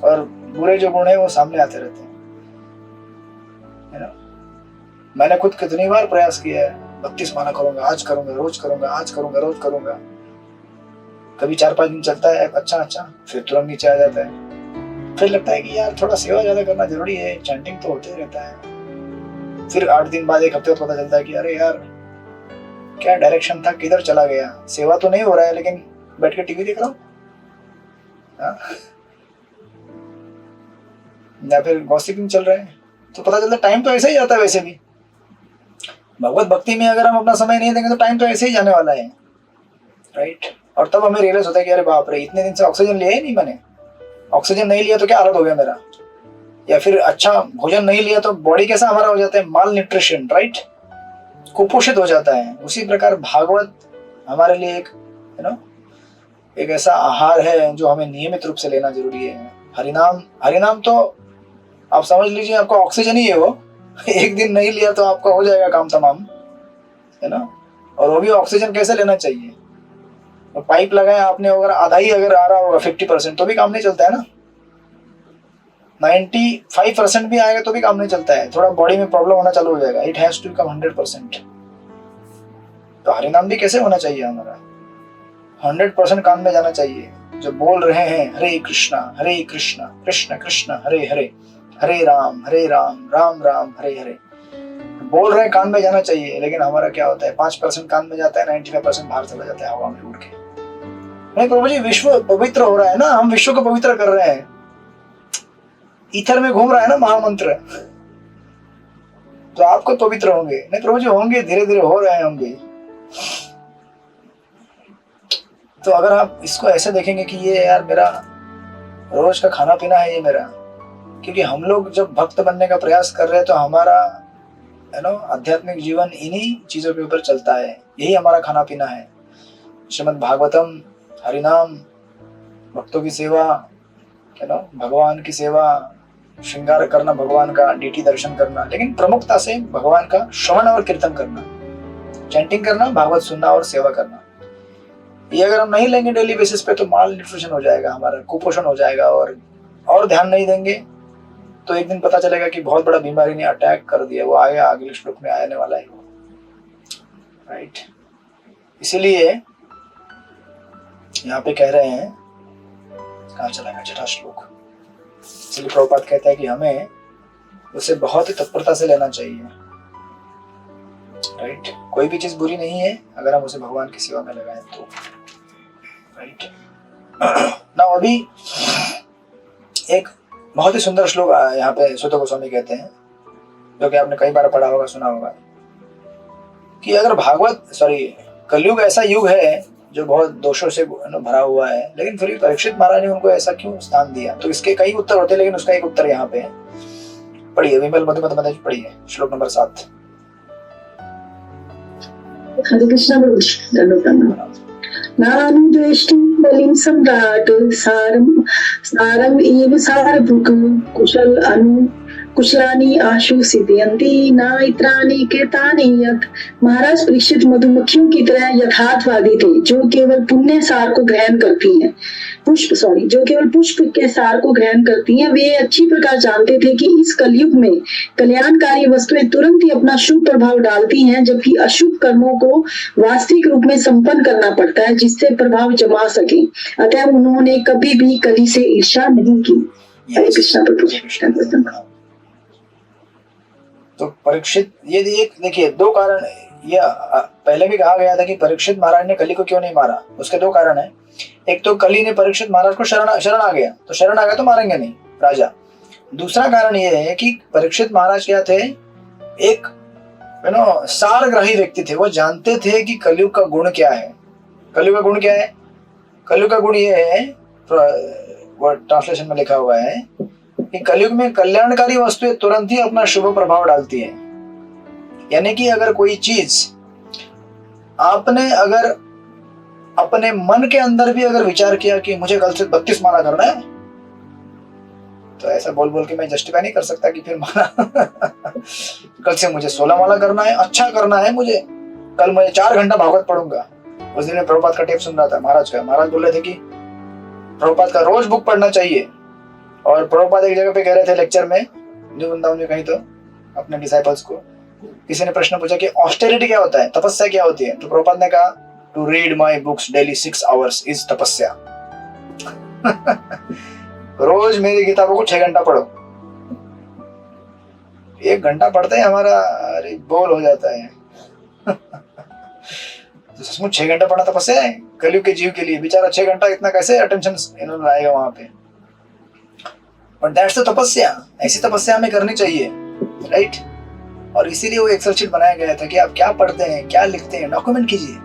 और बुरे जो गुण है वो सामने आते रहते हैं, है ना। मैंने खुद कितनी बार प्रयास किया है, 32 माला करूंगा, आज करूंगा, रोज करूंगा, आज करूंगा, रोज करूंगा, कभी 4-5 दिन चलता है अच्छा, फिर तुरंत नीचे आ जाता है, फिर लगता है कि यार थोड़ा सेवा ज्यादा करना जरूरी है, चैंटिंग तो होते रहता है, फिर 8 दिन बाद 1 हफ्ते बाद पता चलता है कि अरे यार क्या डायरेक्शन था, किधर चला गया, सेवा तो नहीं हो रहा है लेकिन बैठ के टीवी देख रहा हूँ, या फिर गॉसिपिंग चल रहा है, तो पता चलता है टाइम तो ऐसे ही जाता है। वैसे भी भगवत भक्ति में अगर हम अपना समय नहीं देंगे तो टाइम तो ऐसे ही जाने वाला है, राइट। और तब हमें रियलाइज होता है कि अरे बाप रे, इतने दिन से ऑक्सीजन लिया ही नहीं मैंने, ऑक्सीजन नहीं लिया तो क्या हालत हो गया मेरा, या फिर अच्छा भोजन नहीं लिया तो बॉडी कैसा हमारा हो जाता है, माल न्यूट्रिशन, राइट, कुपोषित हो जाता है। उसी प्रकार भागवत हमारे लिए एक एक ऐसा आहार है जो हमें नियमित रूप से लेना जरूरी है। हरिनाम तो आप समझ लीजिए आपका ऑक्सीजन ही है वो, एक दिन नहीं लिया तो आपका हो जाएगा काम तमाम, है ना। और वो भी ऑक्सीजन कैसे लेना चाहिए, और पाइप लगाया आपने, अगर आधा ही अगर आ रहा होगा 50% तो भी काम नहीं चलता है ना, 95% भी आएगा तो भी काम नहीं चलता है, थोड़ा बॉडी में प्रॉब्लम होना चालू हो जाएगा, इट हैज टू बिकम 100%। तो हरिनाम भी कैसे होना चाहिए, हमारा 100% कान में जाना चाहिए। जो बोल रहे हैं हरे कृष्णा कृष्ण कृष्ण हरे हरे, हरे राम राम राम हरे हरे, बोल रहे हैं कान में जाना चाहिए, लेकिन हमारा क्या होता है 5% कान में जाता है, 95% बाहर चला जाता है हवा में उड़ के। नहीं प्रभु जी, विश्व पवित्र हो रहा है ना, हम विश्व को पवित्र कर रहे हैं, ईथर में घूम रहा है ना महामंत्र, तो आपको पवित्र होंगे। नहीं प्रभु जी होंगे, धीरे धीरे हो रहे हैं हम भी। तो अगर आप इसको ऐसे देखेंगे कि ये यार मेरा रोज का खाना पीना है ये मेरा, क्योंकि हम लोग जब भक्त बनने का प्रयास कर रहे हैं तो हमारा आध्यात्मिक जीवन इन्हीं चीजों के ऊपर चलता है, यही हमारा खाना पीना है। श्रीमद् भागवतम, हरिनाम, भक्तों की सेवा, भगवान की सेवा, श्रृंगार करना भगवान का, डीटी दर्शन करना, लेकिन प्रमुखता से भगवान का श्रवण और कीर्तन करना, चैंटिंग करना, भागवत सुनना और सेवा करना। ये अगर हम नहीं लेंगे डेली बेसिस पे तो माल न्यूट्रिशन हो जाएगा, हमारा कुपोषण हो जाएगा, और ध्यान नहीं देंगे तो एक दिन पता चलेगा कि बहुत बड़ा बीमारी ने अटैक कर दिया, वो आगे अगले श्लोक में आने वाला है वो, राइट। इसीलिए यहाँ पे कह रहे हैं, कहाँ चला गया 6वां श्लोक, इसलिए प्रभुपाद कहता है कि हमें उसे बहुत ही तत्परता से लेना चाहिए, राइट। कोई भी चीज बुरी नहीं है अगर हम उसे भगवान की सेवा में लगाएं तो, राइट। ना अभी एक बहुत ही सुंदर श्लोक यहाँ पे सूत गोस्वामी कहते हैं, जो कि आपने कई बार पढ़ा होगा, सुना होगा, कि अगर कलयुग ऐसा युग है जो बहुत दोषों से भरा हुआ है, लेकिन फिर भी परीक्षित महाराज ने उनको ऐसा क्यों स्थान दिया। तो इसके कई उत्तर होते हैं, लेकिन उसका एक उत्तर यहाँ पे है, पढ़िए, विमल मधुमत पढ़िए, श्लोक नंबर 7। हरे कृष्ण। नानुद्वेष्टि बलिं सम्राट सारम एव सारभुक कुशलानि आशु सिद्धयन्ति नाइत्राणि कृतानि यत्। महाराज परीक्षित मधुमक्खियों की तरह यथार्थवादी थे, जो केवल पुण्य सार को ग्रहण करती हैं, जो केवल पुष्प के सार को ग्रहण करती हैं। वे अच्छी प्रकार जानते थे कि इस कलयुग में कल्याणकारी वस्तुएं तुरंत ही अपना शुभ प्रभाव डालती हैं, जबकि अशुभ कर्मों को वास्तविक रूप में संपन्न करना पड़ता है जिससे प्रभाव जमा सके। अतः उन्होंने कभी भी कली से ईर्ष्या नहीं की। हरे कृष्ण प्रभु। तो परीक्षित, ये देखिए 2 कारण, ये पहले भी कहा गया था कि परीक्षित महाराज ने कली को क्यों नहीं मारा, उसके 2 कारण हैं। एक तो कली ने परीक्षित महाराज को शरण आ गया तो मारेंगे नहीं राजा। दूसरा कारण ये है कि परीक्षित महाराज क्या थे, एक सारग्राही व्यक्ति थे, वो जानते थे कि कलयुग का गुण क्या है। कलयुग का गुण क्या है? कलयुग का गुण ये है, ट्रांसलेशन में लिखा हुआ है कि कलयुग में कल्याणकारी वस्तुएं तुरंत ही अपना शुभ प्रभाव डालती है। यानी कि अगर कोई चीज आपने अगर अपने मन के अंदर भी अगर विचार किया कि मुझे कल से 32 माला करना है, तो ऐसा बोल बोल के मैं जस्टिफाई नहीं कर सकता कि फिर माला कल से मुझे 16 माला करना है, अच्छा करना है मुझे, कल मैं 4 घंटा भागवत पढ़ूंगा। उस दिन मैं प्रभुपाद का टेप सुन रहा था महाराज का। महाराज बोल रहे थे कि प्रभुपाद का रोज बुक पढ़ना चाहिए। और प्रभुपाद एक जगह पे कह रहे थे लेक्चर में, जो वृंदावन में कहीं, तो अपने डिसाइपल्स को किसी ने प्रश्न पूछा कि ऑस्टेरिटी क्या होता है, तपस्या क्या होती है, तो प्रभुपाद ने कहा to read my books daily 6 hours is तपस्या। रोज मेरी किताबों को 6 घंटा पढ़ो। 1 घंटा पढ़ते ही हमारा अरे बोल हो जाता है। तो सचमुच 6 घंटा पढ़ना तपस्या है कलयुग के जीव के लिए। बेचारा 6 घंटा इतना कैसे अटेंशन इन्होंने लाएगा वहां पे। बट दैट्स द तपस्या। ऐसी तपस्या हमें करनी चाहिए, राइट। और इसीलिए वो एक्सेल शीट बनाया गया था कि आप क्या पढ़ते हैं, क्या लिखते हैं, डॉक्यूमेंट कीजिए।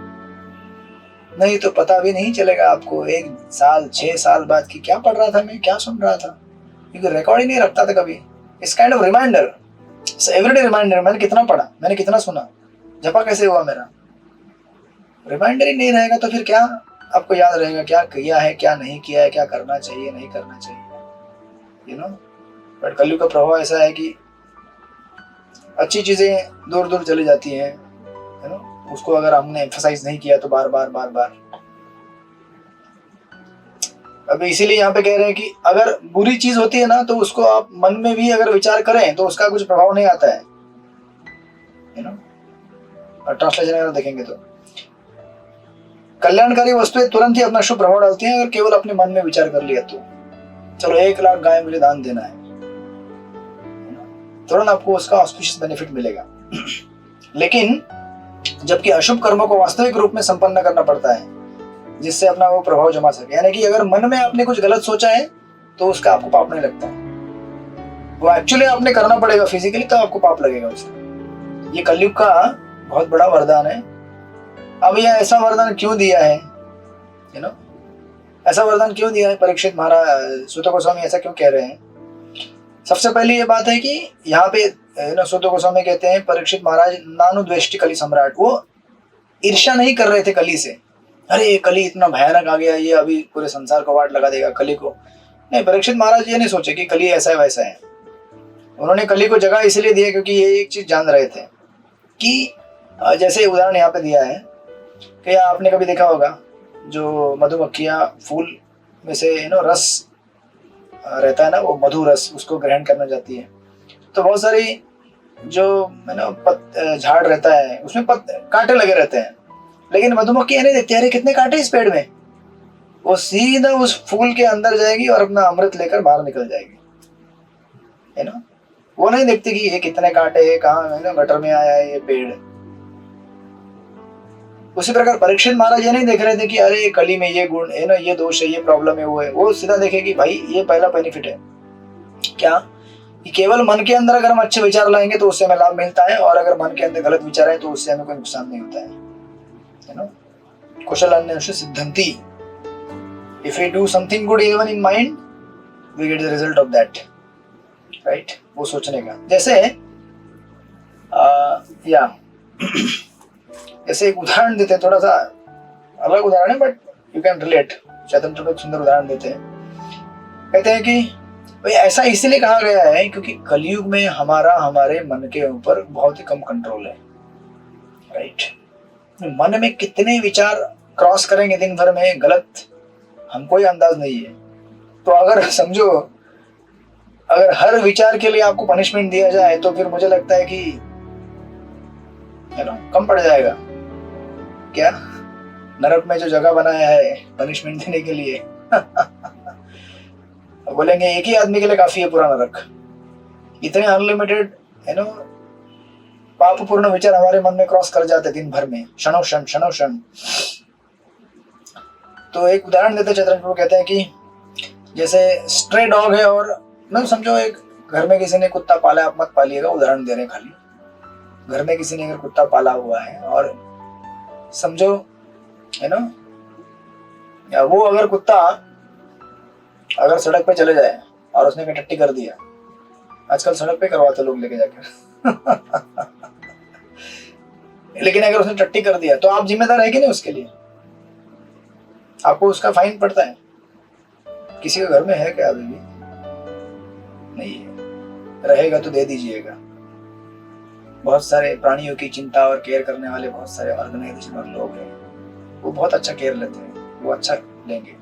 नहीं तो पता भी नहीं चलेगा आपको 1 साल 6 साल बाद कि क्या पढ़ रहा था मैं, क्या सुन रहा था, क्योंकि रिकॉर्ड ही नहीं रखता था कभी। इस kind of reminder, everyday reminder, मैंने कितना पढ़ा, मैंने कितना सुना, जपा कैसे हुआ मेरा, रिमाइंडर ही नहीं रहेगा तो फिर क्या आपको याद रहेगा क्या किया है, क्या नहीं किया है, क्या करना चाहिए, नहीं करना चाहिए, यू नो। बट कलयुग का प्रभाव ऐसा है कि अच्छी चीजें दूर दूर चली जाती हैं, यू नो। उसको अगर हमने एम्फसाइज नहीं किया तो बार बार बार बार। अब इसीलिए यहाँ पे कह रहे हैं कि अगर बुरी चीज होती है ना, तो उसको आप मन में भी अगर विचार करें तो उसका कुछ प्रभाव नहीं आता है, यू नो। और ट्रांसलेशन अगर देखेंगे तो कल्याणकारी वस्तुएं तुरंत ही अपना शुभ प्रभाव डालती हैं अगर केवल अपने मन में विचार कर लिया तो। चलो 1 लाख गाय मुझे दान देना है, तुरंत आपको उसका ऑस्पिशियस बेनिफिट मिलेगा। लेकिन जबकि अशुभ कर्मों को वास्तविक रूप में संपन्न करना पड़ता है जिससे अपना वो प्रभाव जमा सके। यानी कि अगर मन में आपने कुछ गलत सोचा है तो उसका आपको पाप नहीं लगता है, वो एक्चुअली आपने करना पड़ेगा फिजिकली, तो आपको पाप लगेगा उसका। ये कलयुग का बहुत बड़ा वरदान है। अब ये ऐसा वरदान क्यों दिया है, यू नो, ऐसा वरदान क्यों दिया है परीक्षित महाराज, सूत गोस्वामी ऐसा क्यों कह रहे हैं। सबसे पहली ये बात है कि यहाँ पे सूत गोस्वामी कहते हैं परीक्षित महाराज नानुद्वेष्टि कली सम्राट, वो ईर्ष्या नहीं कर रहे थे कली से, अरे कली इतना भयानक आ गया, ये अभी पूरे संसार को वाट लगा देगा कली को। नहीं, परीक्षित महाराज ये नहीं सोचे कि कली ऐसा है वैसा है। उन्होंने कली को जगह इसलिए दिया क्योंकि ये एक चीज जान रहे थे कि जैसे उदाहरण यहाँ पे दिया है कि आपने कभी देखा होगा जो मधुमक्खियाँ फूल में से रस रहता है ना, वो मधु रस उसको ग्रहण करना जाती है, तो बहुत सारी जो झाड़ रहता है उसमें कांटे लगे रहते हैं, लेकिन मधुमक्खी नहीं देखती अरे कितने कांटे इस पेड़ में, वो सीधा उस फूल के अंदर जाएगी और अपना अमृत लेकर बाहर निकल जाएगी, है ना। वो नहीं देखती कि ये कितने कांटे है, कहाँ गटर में आया है ये पेड़। उसी प्रकार परीक्षित महाराज ये नहीं देख रहे थे कि अरे कली में ये गुण है ना, ये दोष है, ये प्रॉब्लम है, वो है। वो सीधा देखेगी भाई ये पहला बेनिफिट है क्या, कि केवल मन के अंदर अगर हम अच्छे विचार लाएंगे तो उससे हमें लाभ मिलता है, और अगर मन के अंदर गलत विचार है तो उससे हमें कोई नुकसान नहीं होता है ना। कुशलान्यस्य सिद्धंति, if we do something good even in mind we get the result of that, right. वो सोचने का जैसे जैसे एक उदाहरण देते हैं, थोड़ा सा अलग उदाहरण है बट यू कैन रिलेट। चैतन्य प्रभु एक सुंदर उदाहरण देते हैं, कहते हैं कि भाई ऐसा इसलिए कहा गया है क्योंकि कलयुग में हमारे मन के ऊपर बहुत ही कम कंट्रोल है, राइट। मन में कितने विचार क्रॉस करेंगे दिन भर में गलत, हमको ही अंदाज नहीं है। तो अगर समझो अगर हर विचार के लिए आपको पनिशमेंट दिया जाए तो फिर मुझे लगता है कि कम पड़ जाएगा क्या, नरक में जो जगह बनाया है पनिशमेंट देने के लिए। बोलेंगे एक ही आदमी के लिए काफी है पूरा नरक, इतने अनलिमिटेड पापपूर्ण विचार हमारे मन में क्रॉस कर जाते दिन भर में, क्षणों क्षण। तो एक उदाहरण देते चैतन्य प्रभु, कहते हैं कि जैसे स्ट्रे डॉग है और समझो एक घर में किसी ने कुत्ता पाला है, आप मत पालिएगा, उदाहरण दे रहे हैं खाली। घर में किसी ने अगर कुत्ता पाला हुआ है और समझो या वो अगर कुत्ता अगर सड़क पे चले जाए और उसने कहीं टट्टी कर दिया, आजकल सड़क पे करवाते लोग लेके जाकर लेकिन अगर उसने टट्टी कर दिया तो आप जिम्मेदार है कि नहीं उसके लिए? आपको उसका फाइन पड़ता है। किसी के घर में है क्या अभी भी? नहीं है, रहेगा तो दे दीजिएगा। बहुत सारे प्राणियों की चिंता और केयर करने वाले बहुत सारे ऑर्गेनाइजेशन और लोग हैं, वो बहुत अच्छा केयर लेते हैं, वो अच्छा लेंगे।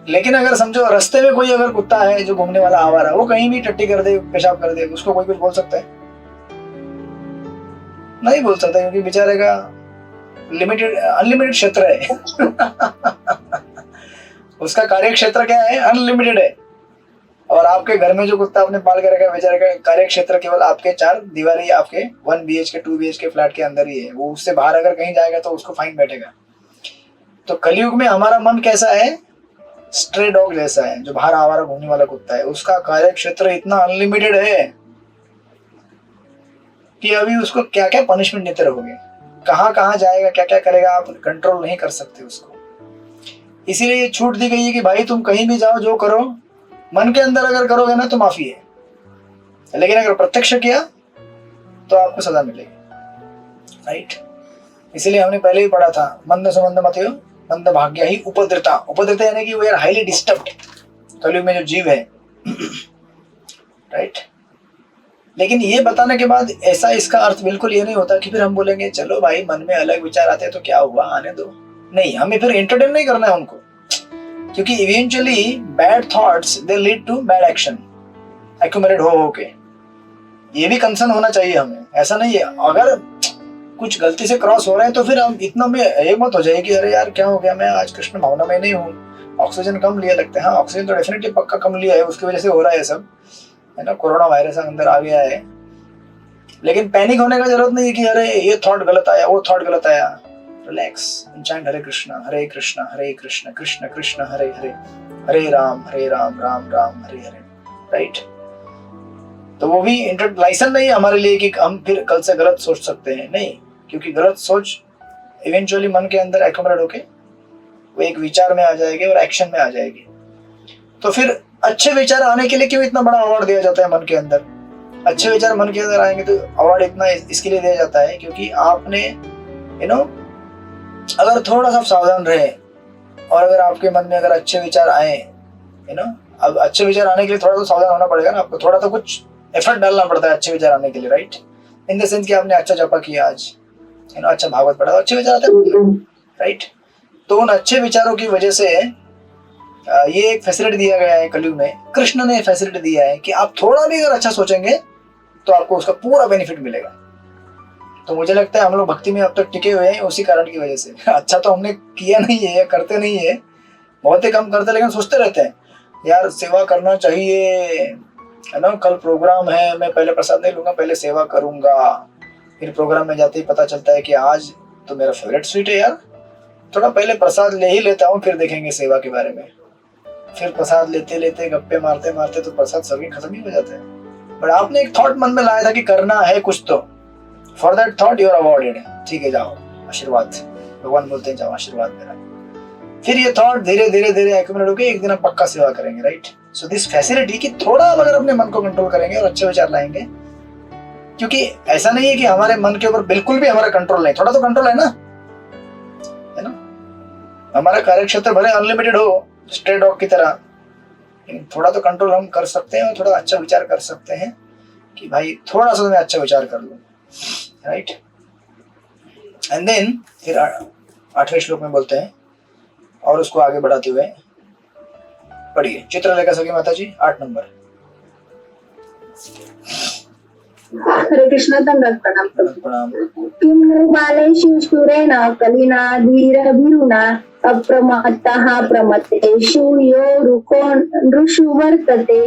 लेकिन अगर समझो रास्ते में कोई अगर कुत्ता है जो घूमने वाला आवारा, वो कहीं भी टट्टी कर दे, पेशाब कर दे, उसको कोई कुछ बोल सकता है? नहीं बोल सकता, क्योंकि बेचारे का अनलिमिटेड क्षेत्र है। उसका कार्य क्षेत्र क्या है? अनलिमिटेड है। और आपके घर में जो कुत्ता आपने पाल के रखा है, बेचारे का कार्य क्षेत्र केवल आपके 4 दीवारी, आपके 1 BHK 2 BHK फ्लैट के अंदर ही है। वो उससे बाहर अगर कहीं जाएगा तो उसको फाइन बैठेगा। तो कलयुग में हमारा मन कैसा है? स्ट्रे डॉग जैसा है, जो बाहर आवारा घूमने वाला कुत्ता है। उसका कार्य क्षेत्र इतना अनलिमिटेड है कि अभी उसको क्या क्या पनिशमेंट देते रहोगे, कहाँ कहाँ जाएगा, क्या क्या करेगा, आप कंट्रोल नहीं कर सकते उसको। इसीलिए ये छूट दी गई है कि भाई तुम कहीं भी जाओ, जो करो मन के अंदर अगर करोगे ना तो माफी है, लेकिन अगर प्रत्यक्ष किया तो आपको सजा मिलेगी। राइट? इसीलिए हमने पहले ही पढ़ा था, मंद सुमंद मतियो मंद भाग्य ही उपद्रता। उपद्रता यानी कि वो यार हाईली डिस्टर्ब्ड कलयुग में जो जीव है। राइट? लेकिन ये बताने के बाद ऐसा इसका अर्थ बिल्कुल ये नहीं होता कि फिर हम बोलेंगे चलो भाई मन में अलग विचार आते हैं तो क्या हुआ, आने दो। नहीं, हमें फिर एंटरटेन नहीं करना है उनको, क्योंकि eventually bad thoughts they lead to bad action, accumulate हो के। ये भी कंसर्न होना चाहिए हमें। ऐसा नहीं है अगर कुछ गलती से क्रॉस हो रहे हैं तो फिर हम इतना में एक मत हो जाए कि अरे यार क्या हो गया, मैं आज कृष्ण भावना में नहीं हूँ, ऑक्सीजन कम लिया लगता है। हाँ, ऑक्सीजन तो डेफिनेटली पक्का कम लिया है, उसकी वजह से हो रहा है सब, है ना, कोरोना वायरस अंदर आ गया है। लेकिन पैनिक होने का जरूरत नहीं है कि अरे ये थॉट गलत आया, वो थॉट गलत आया। रिलैक्स, चैंट हरे कृष्णा कृष्ण कृष्ण हरे हरे, हरे राम राम राम हरे हरे। राइट? तो वो भी लाइसेंस नहीं है हमारे लिए कि हम फिर कल से गलत सोच सकते हैं, नहीं, क्योंकि गलत सोच इवेंचुअली मन के अंदर एक्यूमुलेट होके वो एक विचार में आ जाएगी और एक्शन में आ जाएगी। तो फिर अच्छे विचार आने के लिए क्यों इतना बड़ा अवार्ड दिया जाता है मन के अंदर? अच्छे विचार मन के अंदर आएंगे तो अवार्ड इतना इसके लिए दिया जाता है क्योंकि आपने अगर थोड़ा सा सावधान रहे और अगर आपके मन में अगर अच्छे विचार आए, अब अच्छे विचार आने के लिए थोड़ा तो सावधान होना पड़ेगा ना आपको, थोड़ा तो कुछ एफर्ट डालना पड़ता है अच्छे विचार आने के लिए। राइट? इन द सेंस कि आपने अच्छा जपा किया आज, अच्छा भागवत पढ़ा, अच्छे विचार आते हैं। राइट? तो उन अच्छे विचारों की वजह से ये एक फैसिलिटी दिया गया है कलयुग में, कृष्ण ने फैसिलिटी दिया है कि आप थोड़ा भी अगर अच्छा सोचेंगे तो आपको उसका पूरा बेनिफिट मिलेगा। तो मुझे लगता है हम लोग भक्ति में अब तक टिके हुए हैं उसी कारण की वजह से। अच्छा तो हमने किया नहीं है, करते नहीं है, बहुत ही कम करते, लेकिन सोचते रहते हैं यार सेवा करना चाहिए, है ना, कल प्रोग्राम है, मैं पहले प्रसाद नहीं लूंगा, पहले सेवा करूंगा। फिर प्रोग्राम में जाते ही पता चलता है कि आज तो मेरा फेवरेट स्वीट है यार, थोड़ा पहले प्रसाद ले ही लेता हूँ, फिर देखेंगे सेवा के बारे में। फिर प्रसाद लेते लेते गप्पे मारते मारते तो प्रसाद सभी खत्म ही हो जाता है। बट आपने एक थॉट मन में लाया था कि करना है कुछ, तो for that thought you are awarded. ठीक है, जाओ, आशीर्वाद, भगवान बोलते हैं जाओ आशीर्वाद मेरा। फिर ये थॉट धीरे धीरे धीरे एक्यूमुलेट होकर एक दिन आप पक्का सेवा करेंगे। राइट? सो दिस फैसिलिटी कि थोड़ा अगर अपने मन को कंट्रोल करेंगे और अच्छे विचार लाएंगे, क्योंकि ऐसा नहीं है कि हमारे मन के ऊपर बिल्कुल भी हमारा कंट्रोल नहीं, थोड़ा तो कंट्रोल है ना, है ना। हमारा कार्यक्षेत्र भले अनलिमिटेड हो स्ट्रे डॉग की तरह, थोड़ा तो कंट्रोल हम कर सकते हैं और थोड़ा अच्छा विचार कर सकते हैं कि भाई थोड़ा सा मैं अच्छा विचार कर लूं। राइट? एंड देन फिर 8वें श्लोक में बोलते हैं, और उसको आगे बढ़ाते हुए पढ़िए, चित्रलेखा सखी माता जी 8 नंबर। हरे कृष्ण, दंडवत प्रणाम। किम नो बालेषु शूरेण कलिना धीरभिरुना अप्रमत्तः प्रमत्तेषु यो नृषु वर्तते।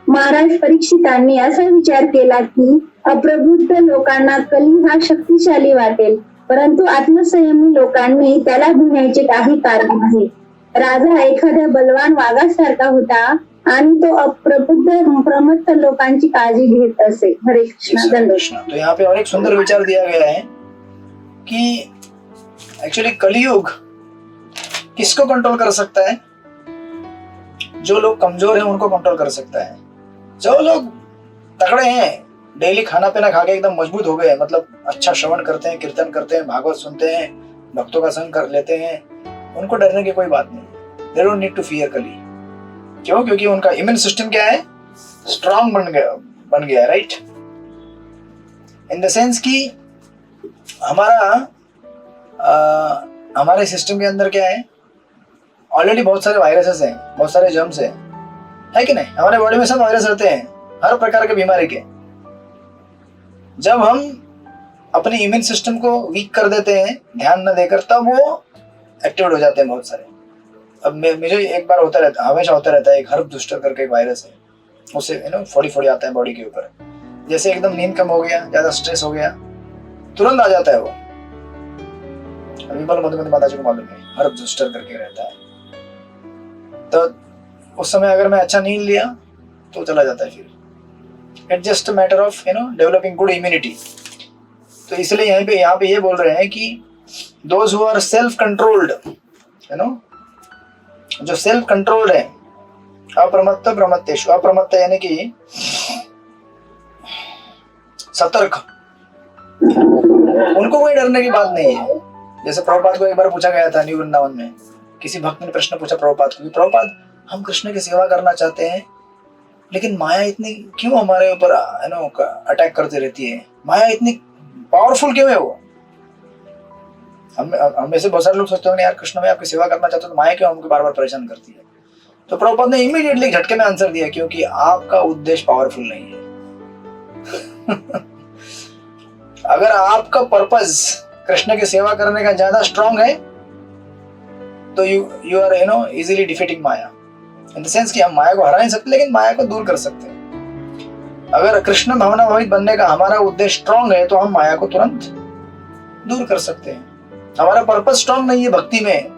महाराज परीक्षितांनी असा विचार केला की अप्रबुद्ध लोकांना कली हा शक्तिशाली वाटेल, परंतु आत्मसंयमी लोकांनी त्याला भिण्याचे काही कारण नाही। राजा एखाद्या बलवान वाघासारखा होता आणि तो अप्रबुद्ध प्रमत्त लोकांची काळजी घेत असे। हरे कृष्ण, दंडवत। तो यहाँ पे और एक सुंदर विचार दिया गया है कि एक्चुअली कलयुग किसको कंट्रोल कर सकता है? जो लोग कमजोर हैं उनको कंट्रोल कर सकता है। जो लोग तगड़े हैं, डेली खाना पीना खा के एकदम मजबूत हो गए, मतलब अच्छा श्रवण करते हैं, कीर्तन करते हैं, भागवत सुनते हैं, भक्तों का संग कर लेते हैं, उनको डरने की कोई बात नहीं। They don't need to fear Kali. क्यों? क्योंकि उनका इम्यून सिस्टम क्या है? स्ट्रांग बन गया है, राइट? इन द सेंस कि हमारे सिस्टम के अंदर क्या है? ऑलरेडी बहुत सारे वायरसेस हैं, बहुत सारे जर्म्स हैं, है कि नहीं? हमारे बॉडी में सब वायरस रहते हैं, हर प्रकार के बीमारी के। जब हम अपने इम्यून सिस्टम को वीक कर देते हैं ध्यान न देकर, तब वो एक्टिवेट हो जाते हैं बहुत सारे। अब मुझे एक बार हमेशा होता रहता है, एक हर्ब जुस्टर करके एक वायरस है, उससे फोड़ी आता है बॉडी के ऊपर। जैसे एकदम नींद कम हो गया, ज्यादा स्ट्रेस हो गया, तुरंत आ जाता है वो। विमल मधुमती माता जी को मालूम है, हर्ब जुस्टर करके रहता है। तो उस समय अगर मैं अच्छा नींद लिया तो चला जाता है फिर। It's just matter of developing good immunity. तो इसलिए यहाँ पे ये बोल रहे हैं कि those who are self controlled, जो सेल्फ कंट्रोल्ड है, अप्रमत्त प्रमत्तेषु, अप्रमत्त यानी कि सतर्क, उनको कोई डरने की बात नहीं है। जैसे प्रभुपाद को एक बार पूछा गया था न्यू वृंदावन में, किसी भक्त ने प्रश्न पूछा प्रभुपाद को, प्रभुपाद हम कृष्ण की सेवा करना चाहते हैं, लेकिन माया इतनी क्यों हमारे ऊपर अटैक करती रहती है? माया इतनी पावरफुल क्यों है वो? हम में से बहुत सारे लोग सोचते हैं यार कृष्ण में आपकी सेवा करना चाहते हो तो माया क्यों हमको बार बार परेशान करती है? तो प्रभुपाद ने इमीडिएटली झटके में आंसर दिया, क्योंकि आपका उद्देश्य पावरफुल नहीं है। अगर आपका पर्पस कृष्ण की सेवा करने का ज्यादा स्ट्रांग है तो you are easily defeating maya, in the sense कि हम माया को हरा नहीं सकते लेकिन माया को दूर कर सकते हैं। अगर कृष्ण भावनाभावित बनने का हमारा उद्देश्य स्ट्रांग है तो हम माया को तुरंत दूर कर सकते हैं। हमारा पर्पस स्ट्रांग नहीं है भक्ति में,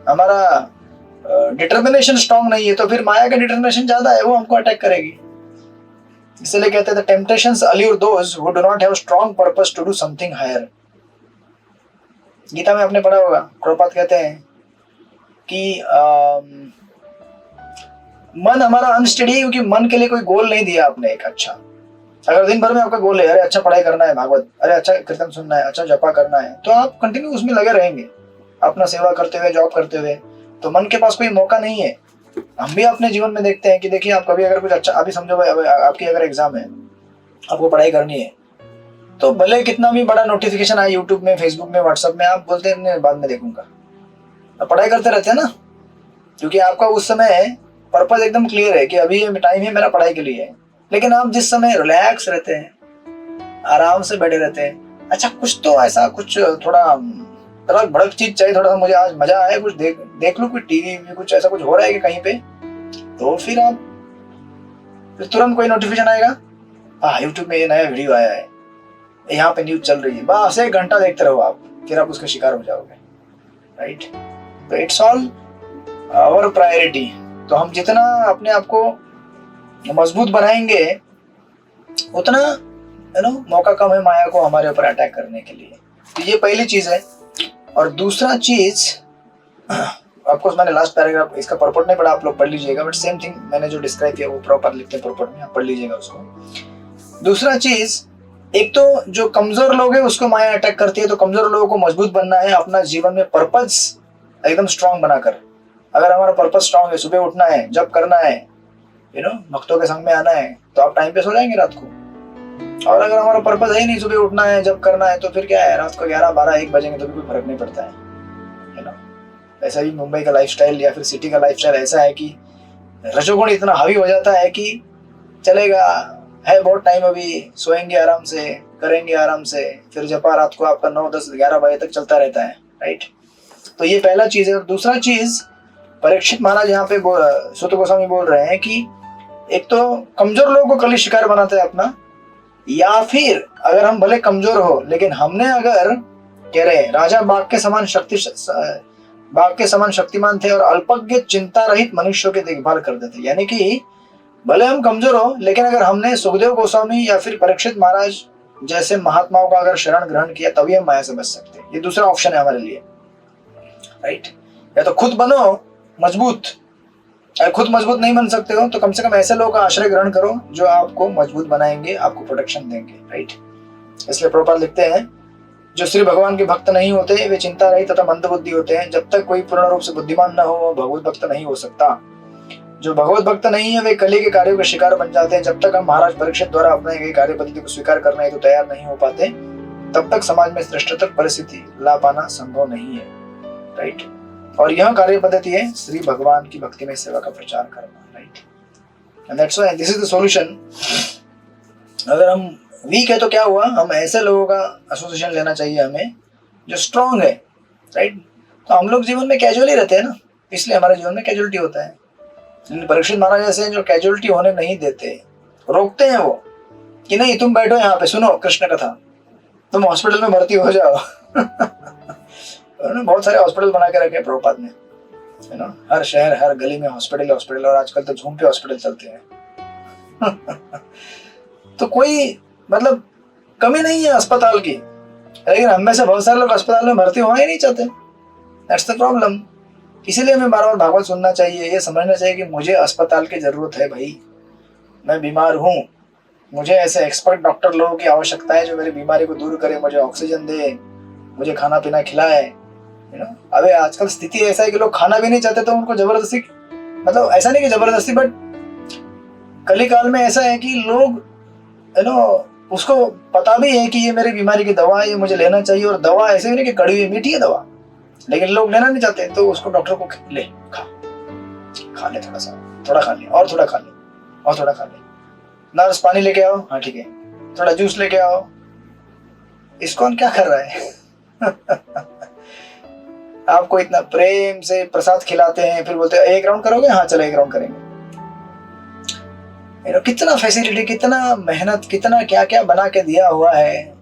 हमारा डिटर्मिनेशन स्ट्रांग नहीं है, तो फिर माया का डिटर्मिनेशन ज्यादा है, वो हमको अटैक करेगी। इसलिए कहते हैं temptations allure those who do not have strong purpose to do something higher. Gita में आपने पढ़ा होगा, प्रभुपाद कहते हैं कि मन हमारा अनस्टडी है क्योंकि मन के लिए कोई गोल नहीं दिया आपने एक अच्छा। अगर दिन भर में आपका गोल है, अरे अच्छा पढ़ाई करना है भागवत, अरे अच्छा कीर्तन सुनना है, अच्छा जपा करना है, तो आप कंटिन्यू उसमें लगे रहेंगे अपना सेवा करते हुए, जॉब करते हुए। तो मन के पास कोई मौका नहीं है। हम भी अपने जीवन में देखते हैं कि देखिए आप कभी अगर कुछ अच्छा, अभी समझो भाई आपकी अगर एग्जाम है, आपको पढ़ाई करनी है, तो भले कितना भी बड़ा नोटिफिकेशन आए यूट्यूब में, फेसबुक में, व्हाट्सएप में, आप बोलते हैं बाद में देखूंगा, आप पढ़ाई करते रहते हैं ना, क्योंकि आपका उस समय पर्पस एकदम क्लियर है कि अभी ये टाइम है मेरा पढ़ाई के लिए। लेकिन आप जिस समय रिलैक्स रहते हैं, आराम से बैठे रहते हैं, अच्छा कुछ तो ऐसा कुछ थोड़ा तड़क भड़क चीज चाहिए, थोड़ा सा मुझे आज मजा आया, कुछ देख लूं, कुछ टीवी में कुछ ऐसा कुछ हो रहा है कि कहीं पे, तो फिर तुरंत कोई नोटिफिकेशन आएगा, हाँ यूट्यूब में ये नया वीडियो आया है, यहाँ पे न्यूज चल रही है, बस 1 घंटा देखते रहो आप, फिर आप उसका शिकार हो जाओगे, राइट? तो इट्स ऑल आवर प्रायोरिटी। तो हम जितना अपने आप को मजबूत बनाएंगे उतना मौका कम है माया को हमारे ऊपर अटैक करने के लिए। तो ये पहली चीज है। और दूसरा चीज, आपको मैंने लास्ट पैराग्राफ, इसका परपोर्ट नहीं पढ़ा, आप लोग पढ़ लीजिएगा, बट सेम थिंग मैंने जो डिस्क्राइब किया वो प्रॉपर लिखते हैं परपोर्ट में, आप पढ़ लीजिएगा उसको। दूसरा चीज, एक तो जो कमजोर लोग हैं उसको माया अटैक करती है, तो कमजोर लोगों को मजबूत बनना है, अपना जीवन में पर्पस एकदम स्ट्रांग बनाकर। अगर हमारा पर्पस स्ट्रांग है, सुबह उठना है, जब करना है, भक्तों के संग में आना है, तो आप टाइम पे सो जाएंगे रात को। और अगर हमारा पर्पस है ही नहीं, सुबह उठना है, जब करना है, तो फिर क्या है, रात को 11, 12, 1 बजेंगे तो भी कोई फर्क नहीं पड़ता है। ऐसा ही मुंबई का लाइफस्टाइल या फिर सिटी का लाइफस्टाइल ऐसा है कि रजोगुण इतना हावी हो जाता है कि चलेगा, है बहुत टाइम, अभी सोएंगे आराम से, करेंगे आराम से, फिर जपा रात को आपका 9, 10, 11 बजे तक चलता रहता है, राइट? तो ये पहला चीज है। और दूसरा चीज, परीक्षित महाराज यहाँ पे सुत गोस्वामी बोल रहे हैं कि एक तो कमजोर लोगों को कली शिकार बनाता है अपना, या फिर अगर हम भले कमजोर हो लेकिन हमने अगर कह रहे राजा बाघ के समान शक्तिमान थे और अल्पज्ञ चिंता रहित मनुष्यों की देखभाल करते थे, यानी कि भले हम कमजोर हो लेकिन अगर हमने सुखदेव गोस्वामी या फिर परीक्षित महाराज जैसे महात्माओं का अगर शरण ग्रहण किया तभी हम माया से बच सकते हैं। ये दूसरा ऑप्शन है हमारे लिए, राइट? या तो खुद बनो मजबूत, अगर खुद मजबूत नहीं बन सकते हो तो कम से कम ऐसे लोगों का आश्रय ग्रहण करो जो आपको मजबूत बनाएंगे, आपको प्रोटेक्शन देंगे, राइट। इसलिए प्रभुपाद लिखते हैं जो श्री भगवान के भक्त नहीं होते वे चिंता रहित तथा मंदबुद्धि होते हैं। जब तक कोई पूर्ण रूप से बुद्धिमान न हो वो भगवत भक्त नहीं हो सकता। जो भगवत भक्त नहीं है वे कली के कार्यों के शिकार बन जाते हैं। जब तक हम महाराज परीक्षित द्वारा अपने गई कार्य पद्धति को स्वीकार करने हेतु तैयार नहीं हो पाते तब तक समाज में श्रेष्ठतर परिस्थिति ला पाना संभव नहीं है, राइट। और यह कार्य पद्धति है श्री भगवान की भक्ति में सेवा का प्रचार करना, right. And that's why this is the solution. अगर हम वीक है तो क्या हुआ, हम ऐसे लोगों का एसोसिएशन लेना चाहिए हमें जो स्ट्रांग है, राइट। तो हम लोग जीवन में कैजुअली रहते हैं ना, इसलिए हमारे जीवन में कैजुअलिटी होता है। परीक्षित महाराज ऐसे हैं जो कैजुअलिटी होने नहीं देते, रोकते हैं वो कि नहीं तुम बैठो यहाँ पे सुनो कृष्ण कथा, तुम हॉस्पिटल में भर्ती हो जाओ। उन्होंने बहुत सारे हॉस्पिटल बना के रखे प्रभुपाद ने, है ना। हर शहर हर गली में हॉस्पिटल हॉस्पिटल, और आजकल तो झूम पे हॉस्पिटल चलते हैं। तो कोई मतलब कमी नहीं है अस्पताल की, लेकिन हम में से बहुत सारे लोग अस्पताल में भर्ती होना ही नहीं चाहते। That's the problem. इसीलिए हमें बार बार भागवत सुनना चाहिए, ये समझना चाहिए कि मुझे अस्पताल की जरूरत है भाई, मैं बीमार हूँ, मुझे ऐसे एक्सपर्ट डॉक्टर लोगों की आवश्यकता है जो मेरी बीमारी को दूर करे, मुझे ऑक्सीजन दे, मुझे खाना पीना खिलाए, यू नो। अबे आजकल स्थिति ऐसा है कि लोग खाना भी नहीं चाहते तो उनको जबरदस्ती, मतलब ऐसा नहीं कि जबरदस्ती, बट कली काल में ऐसा है कि लोग यू नो उसको पता भी है कि ये मेरी बीमारी की दवा है, ये मुझे लेना चाहिए, और दवा ऐसे भी नहीं कि कड़वी हुई मीठी है दवा, लेकिन लोग लेना नहीं चाहते तो उसको डॉक्टर को ले खा ले, थोड़ा सा, थोड़ा खा ले, और थोड़ा खा ले, और थोड़ा खा ले, नर्स पानी लेके आओ, हाँ ठीक है, थोड़ा जूस लेके आओ। इसको क्या कर रहा है? आपको इतना प्रेम से प्रसाद खिलाते हैं, फिर बोलते हैं एक राउंड करोगे, हाँ चलो एक राउंड करेंगे। कितना फैसिलिटी, कितना मेहनत, कितना क्या क्या बना के दिया हुआ है।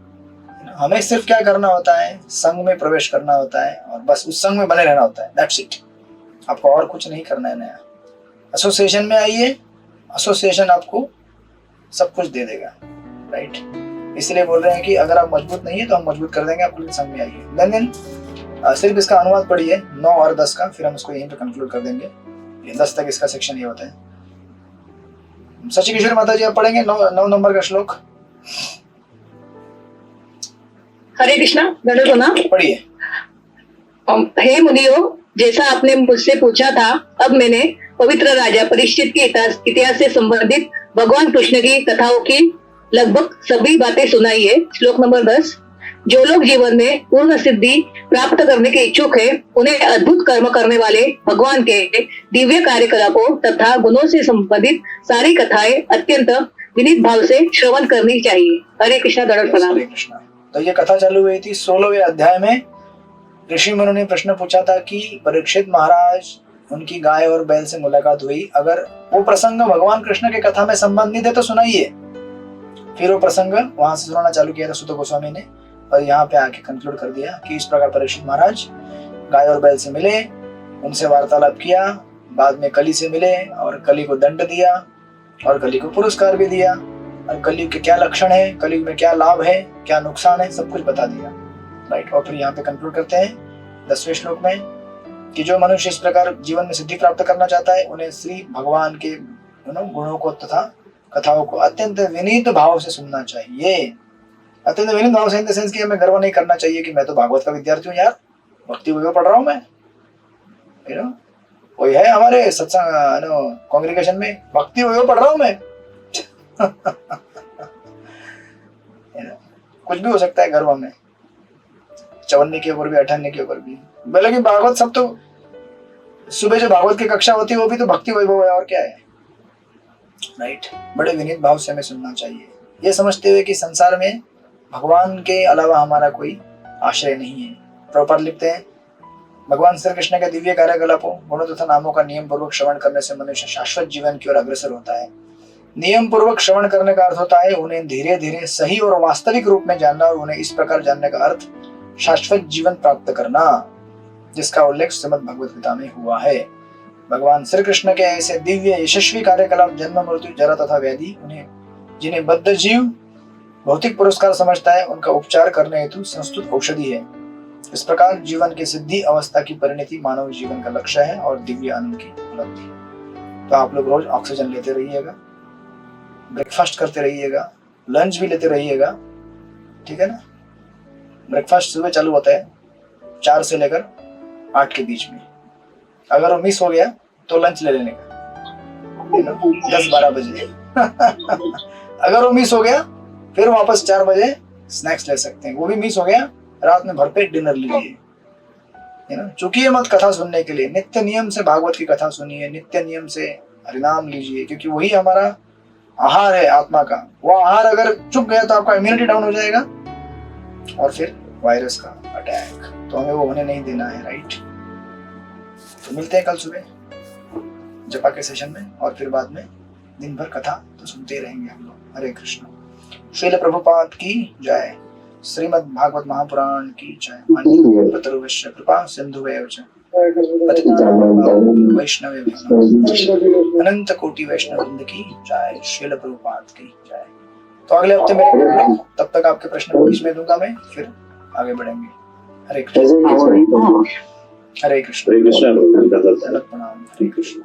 हमें सिर्फ क्या करना होता है, संघ में प्रवेश करना होता है और बस उस संघ में बने रहना होता है, दैट्स इट। आपको और कुछ नहीं करना है नया। एसोसिएशन में आइए, एसोसिएशन आपको सब कुछ दे देगा, राइट। इसलिए बोल रहे हैं कि अगर आप मजबूत नहीं है तो हम मजबूत कर देंगे आपको, संघ में आइए। देन सिर्फ इसका अनुवाद पढ़िए 9 और 10 का, फिर हम इसको यहीं पे कंक्लूड कर देंगे। 10 तक इसका सेक्शन ये होता है। शशि किशोर माता जी आप पढ़ेंगे 9 नंबर का श्लोक। हरे कृष्णा, गणों को ना पढ़िए। हे मुनियो, जैसा आपने मुझसे पूछा था, अब मैंने पवित्र राजा परीक्षित के इतिहास से संबंधित भगवान कृष्ण की कथाओं की लगभग सभी बातें सुनाई है। श्लोक नंबर 10। जो लोग जीवन में पूर्ण सिद्धि प्राप्त करने के इच्छुक है, उन्हें अद्भुत कर्म करने वाले भगवान के दिव्य कार्यकलापों तथा गुणों से संबंधित सारी कथाएं अत्यंत विनीत भाव से श्रवण करनी चाहिए। हरे कृष्णा, दंडवत प्रणाम। हरे कृष्णा। तो ये कथा चालू हुई थी 16वें अध्याय में। ऋषि मुनि ने प्रश्न पूछा था कि परीक्षित महाराज, उनकी गाय और बैल से मुलाकात हुई, अगर वो प्रसंग भगवान कृष्ण के कथा में संबंधित है तो सुनाइए। फिर वो प्रसंग वहां से सुनाना चालू किया था सुत गोस्वामी ने, और यहाँ पे आके कंक्लूड कर दिया कि इस प्रकार परीक्षित महाराज गाय और बैल से मिले, उनसे वार्तालाप किया, बाद में कली से मिले और कली को दंड दिया और कली को पुरस्कार भी दिया, और कलयुग के क्या लक्षण है, कलयुग में क्या लाभ है, क्या नुकसान है, सब कुछ बता दिया, राइट। और फिर यहाँ पे कंक्लूड करते हैं 10वें श्लोक में कि जो मनुष्य इस प्रकार जीवन में सिद्धि प्राप्त करना चाहता है, उन्हें श्री भगवान के गुणों को तथा कथाओं को अत्यंत विनीत भाव से सुनना चाहिए। अत्यंत विनीत भाव से इन द सेंस कि हमें गर्व नहीं करना चाहिए कि मैं तो भागवत का विद्यार्थी हूँ यार, भक्ति वैभव पढ़ रहा हूँ मैं, कोई है हमारे सत्संग कांग्रेगेशन में भक्ति वैभव पढ़ रहा हूँ मैं। कुछ भी हो सकता है गर्व में, 54 के ऊपर भी, 58 के ऊपर भी। बल्कि भागवत सब तो सुबह जो भागवत की कक्षा होती है वो भी तो भक्ति वैभव है, और क्या है, राइट। बड़े विनीत भाव से हमें सुनना चाहिए, ये समझते हुए कि संसार में भगवान के अलावा हमारा कोई आश्रय नहीं है। प्रभुपाद लिखते हैं, भगवान श्री कृष्ण के दिव्य कार्यकलापों, गुणों तथा नामों का नियम पूर्वक श्रवण करने से मनुष्य शाश्वत जीवन की ओर अग्रसर होता है। नियम पूर्वक श्रवण करने का अर्थ होता है उन्हें धीरे धीरे सही और वास्तविक रूप में जानना, और उन्हें इस प्रकार जानने का अर्थ शाश्वत जीवन प्राप्त करना, जिसका उल्लेख श्रीमद् भगवत गीता में हुआ है। भगवान श्री कृष्ण के ऐसे दिव्य यशस्वी कार्यकलाप जन्म, मृत्यु, जरा तथा व्याधि, उन्हें जिन्हें बद्ध जीव भौतिक पुरस्कार समझता है, उनका उपचार करने हेतु संस्तुत औषधि है। इस प्रकार जीवन की सिद्धि अवस्था की परिणति मानव जीवन का लक्ष्य है और दिव्य आनंद की उपलब्धि। तो आप लोग रोज ऑक्सीजन लेते रहिएगा, ब्रेकफास्ट करते रहिएगा, लंच भी लेते रहिएगा, ठीक है ना। ब्रेकफास्ट सुबह चालू होता है 4 से लेकर 8 के बीच में, अगर वो मिस हो गया तो लंच ले लेने का 10-12 बजे अगर वो मिस हो गया फिर वापस 4 बजे स्नैक्स ले सकते हैं, वो भी मिस हो गया रात में भरपेट डिनर लीजिए, है ना। चूंकि मत कथा सुनने के लिए, नित्य नियम से भागवत की कथा सुनिए, नित्य नियम से हरिनाम लीजिए, क्योंकि वही हमारा आहार है आत्मा का। वो आहार अगर चुक गया तो आपका इम्यूनिटी डाउन हो जाएगा और फिर वायरस का अटैक, तो हमें वो होने नहीं देना है, राइट। तो मिलते हैं कल सुबह जपा के सेशन में, और फिर बाद में दिन भर कथा तो सुनते रहेंगे हम लोग। हरे कृष्ण। श्रील प्रभुपाद की जय। श्रीमद् भागवत महापुराण की जय। पतरुवश्य कृपा सिंधुवेव च पतितानां वैष्णवेभ्यो अनंत कोटि वैष्णव वृंद की जय। श्रील प्रभुपाद की जय। तो अगले हफ्ते मेरे, तब तक आपके प्रश्न को बीच में दूंगा मैं, फिर आगे बढ़ेंगे। हरे कृष्ण। हरे कृष्ण। हरे कृष्ण। प्रणाम। हरे कृष्ण।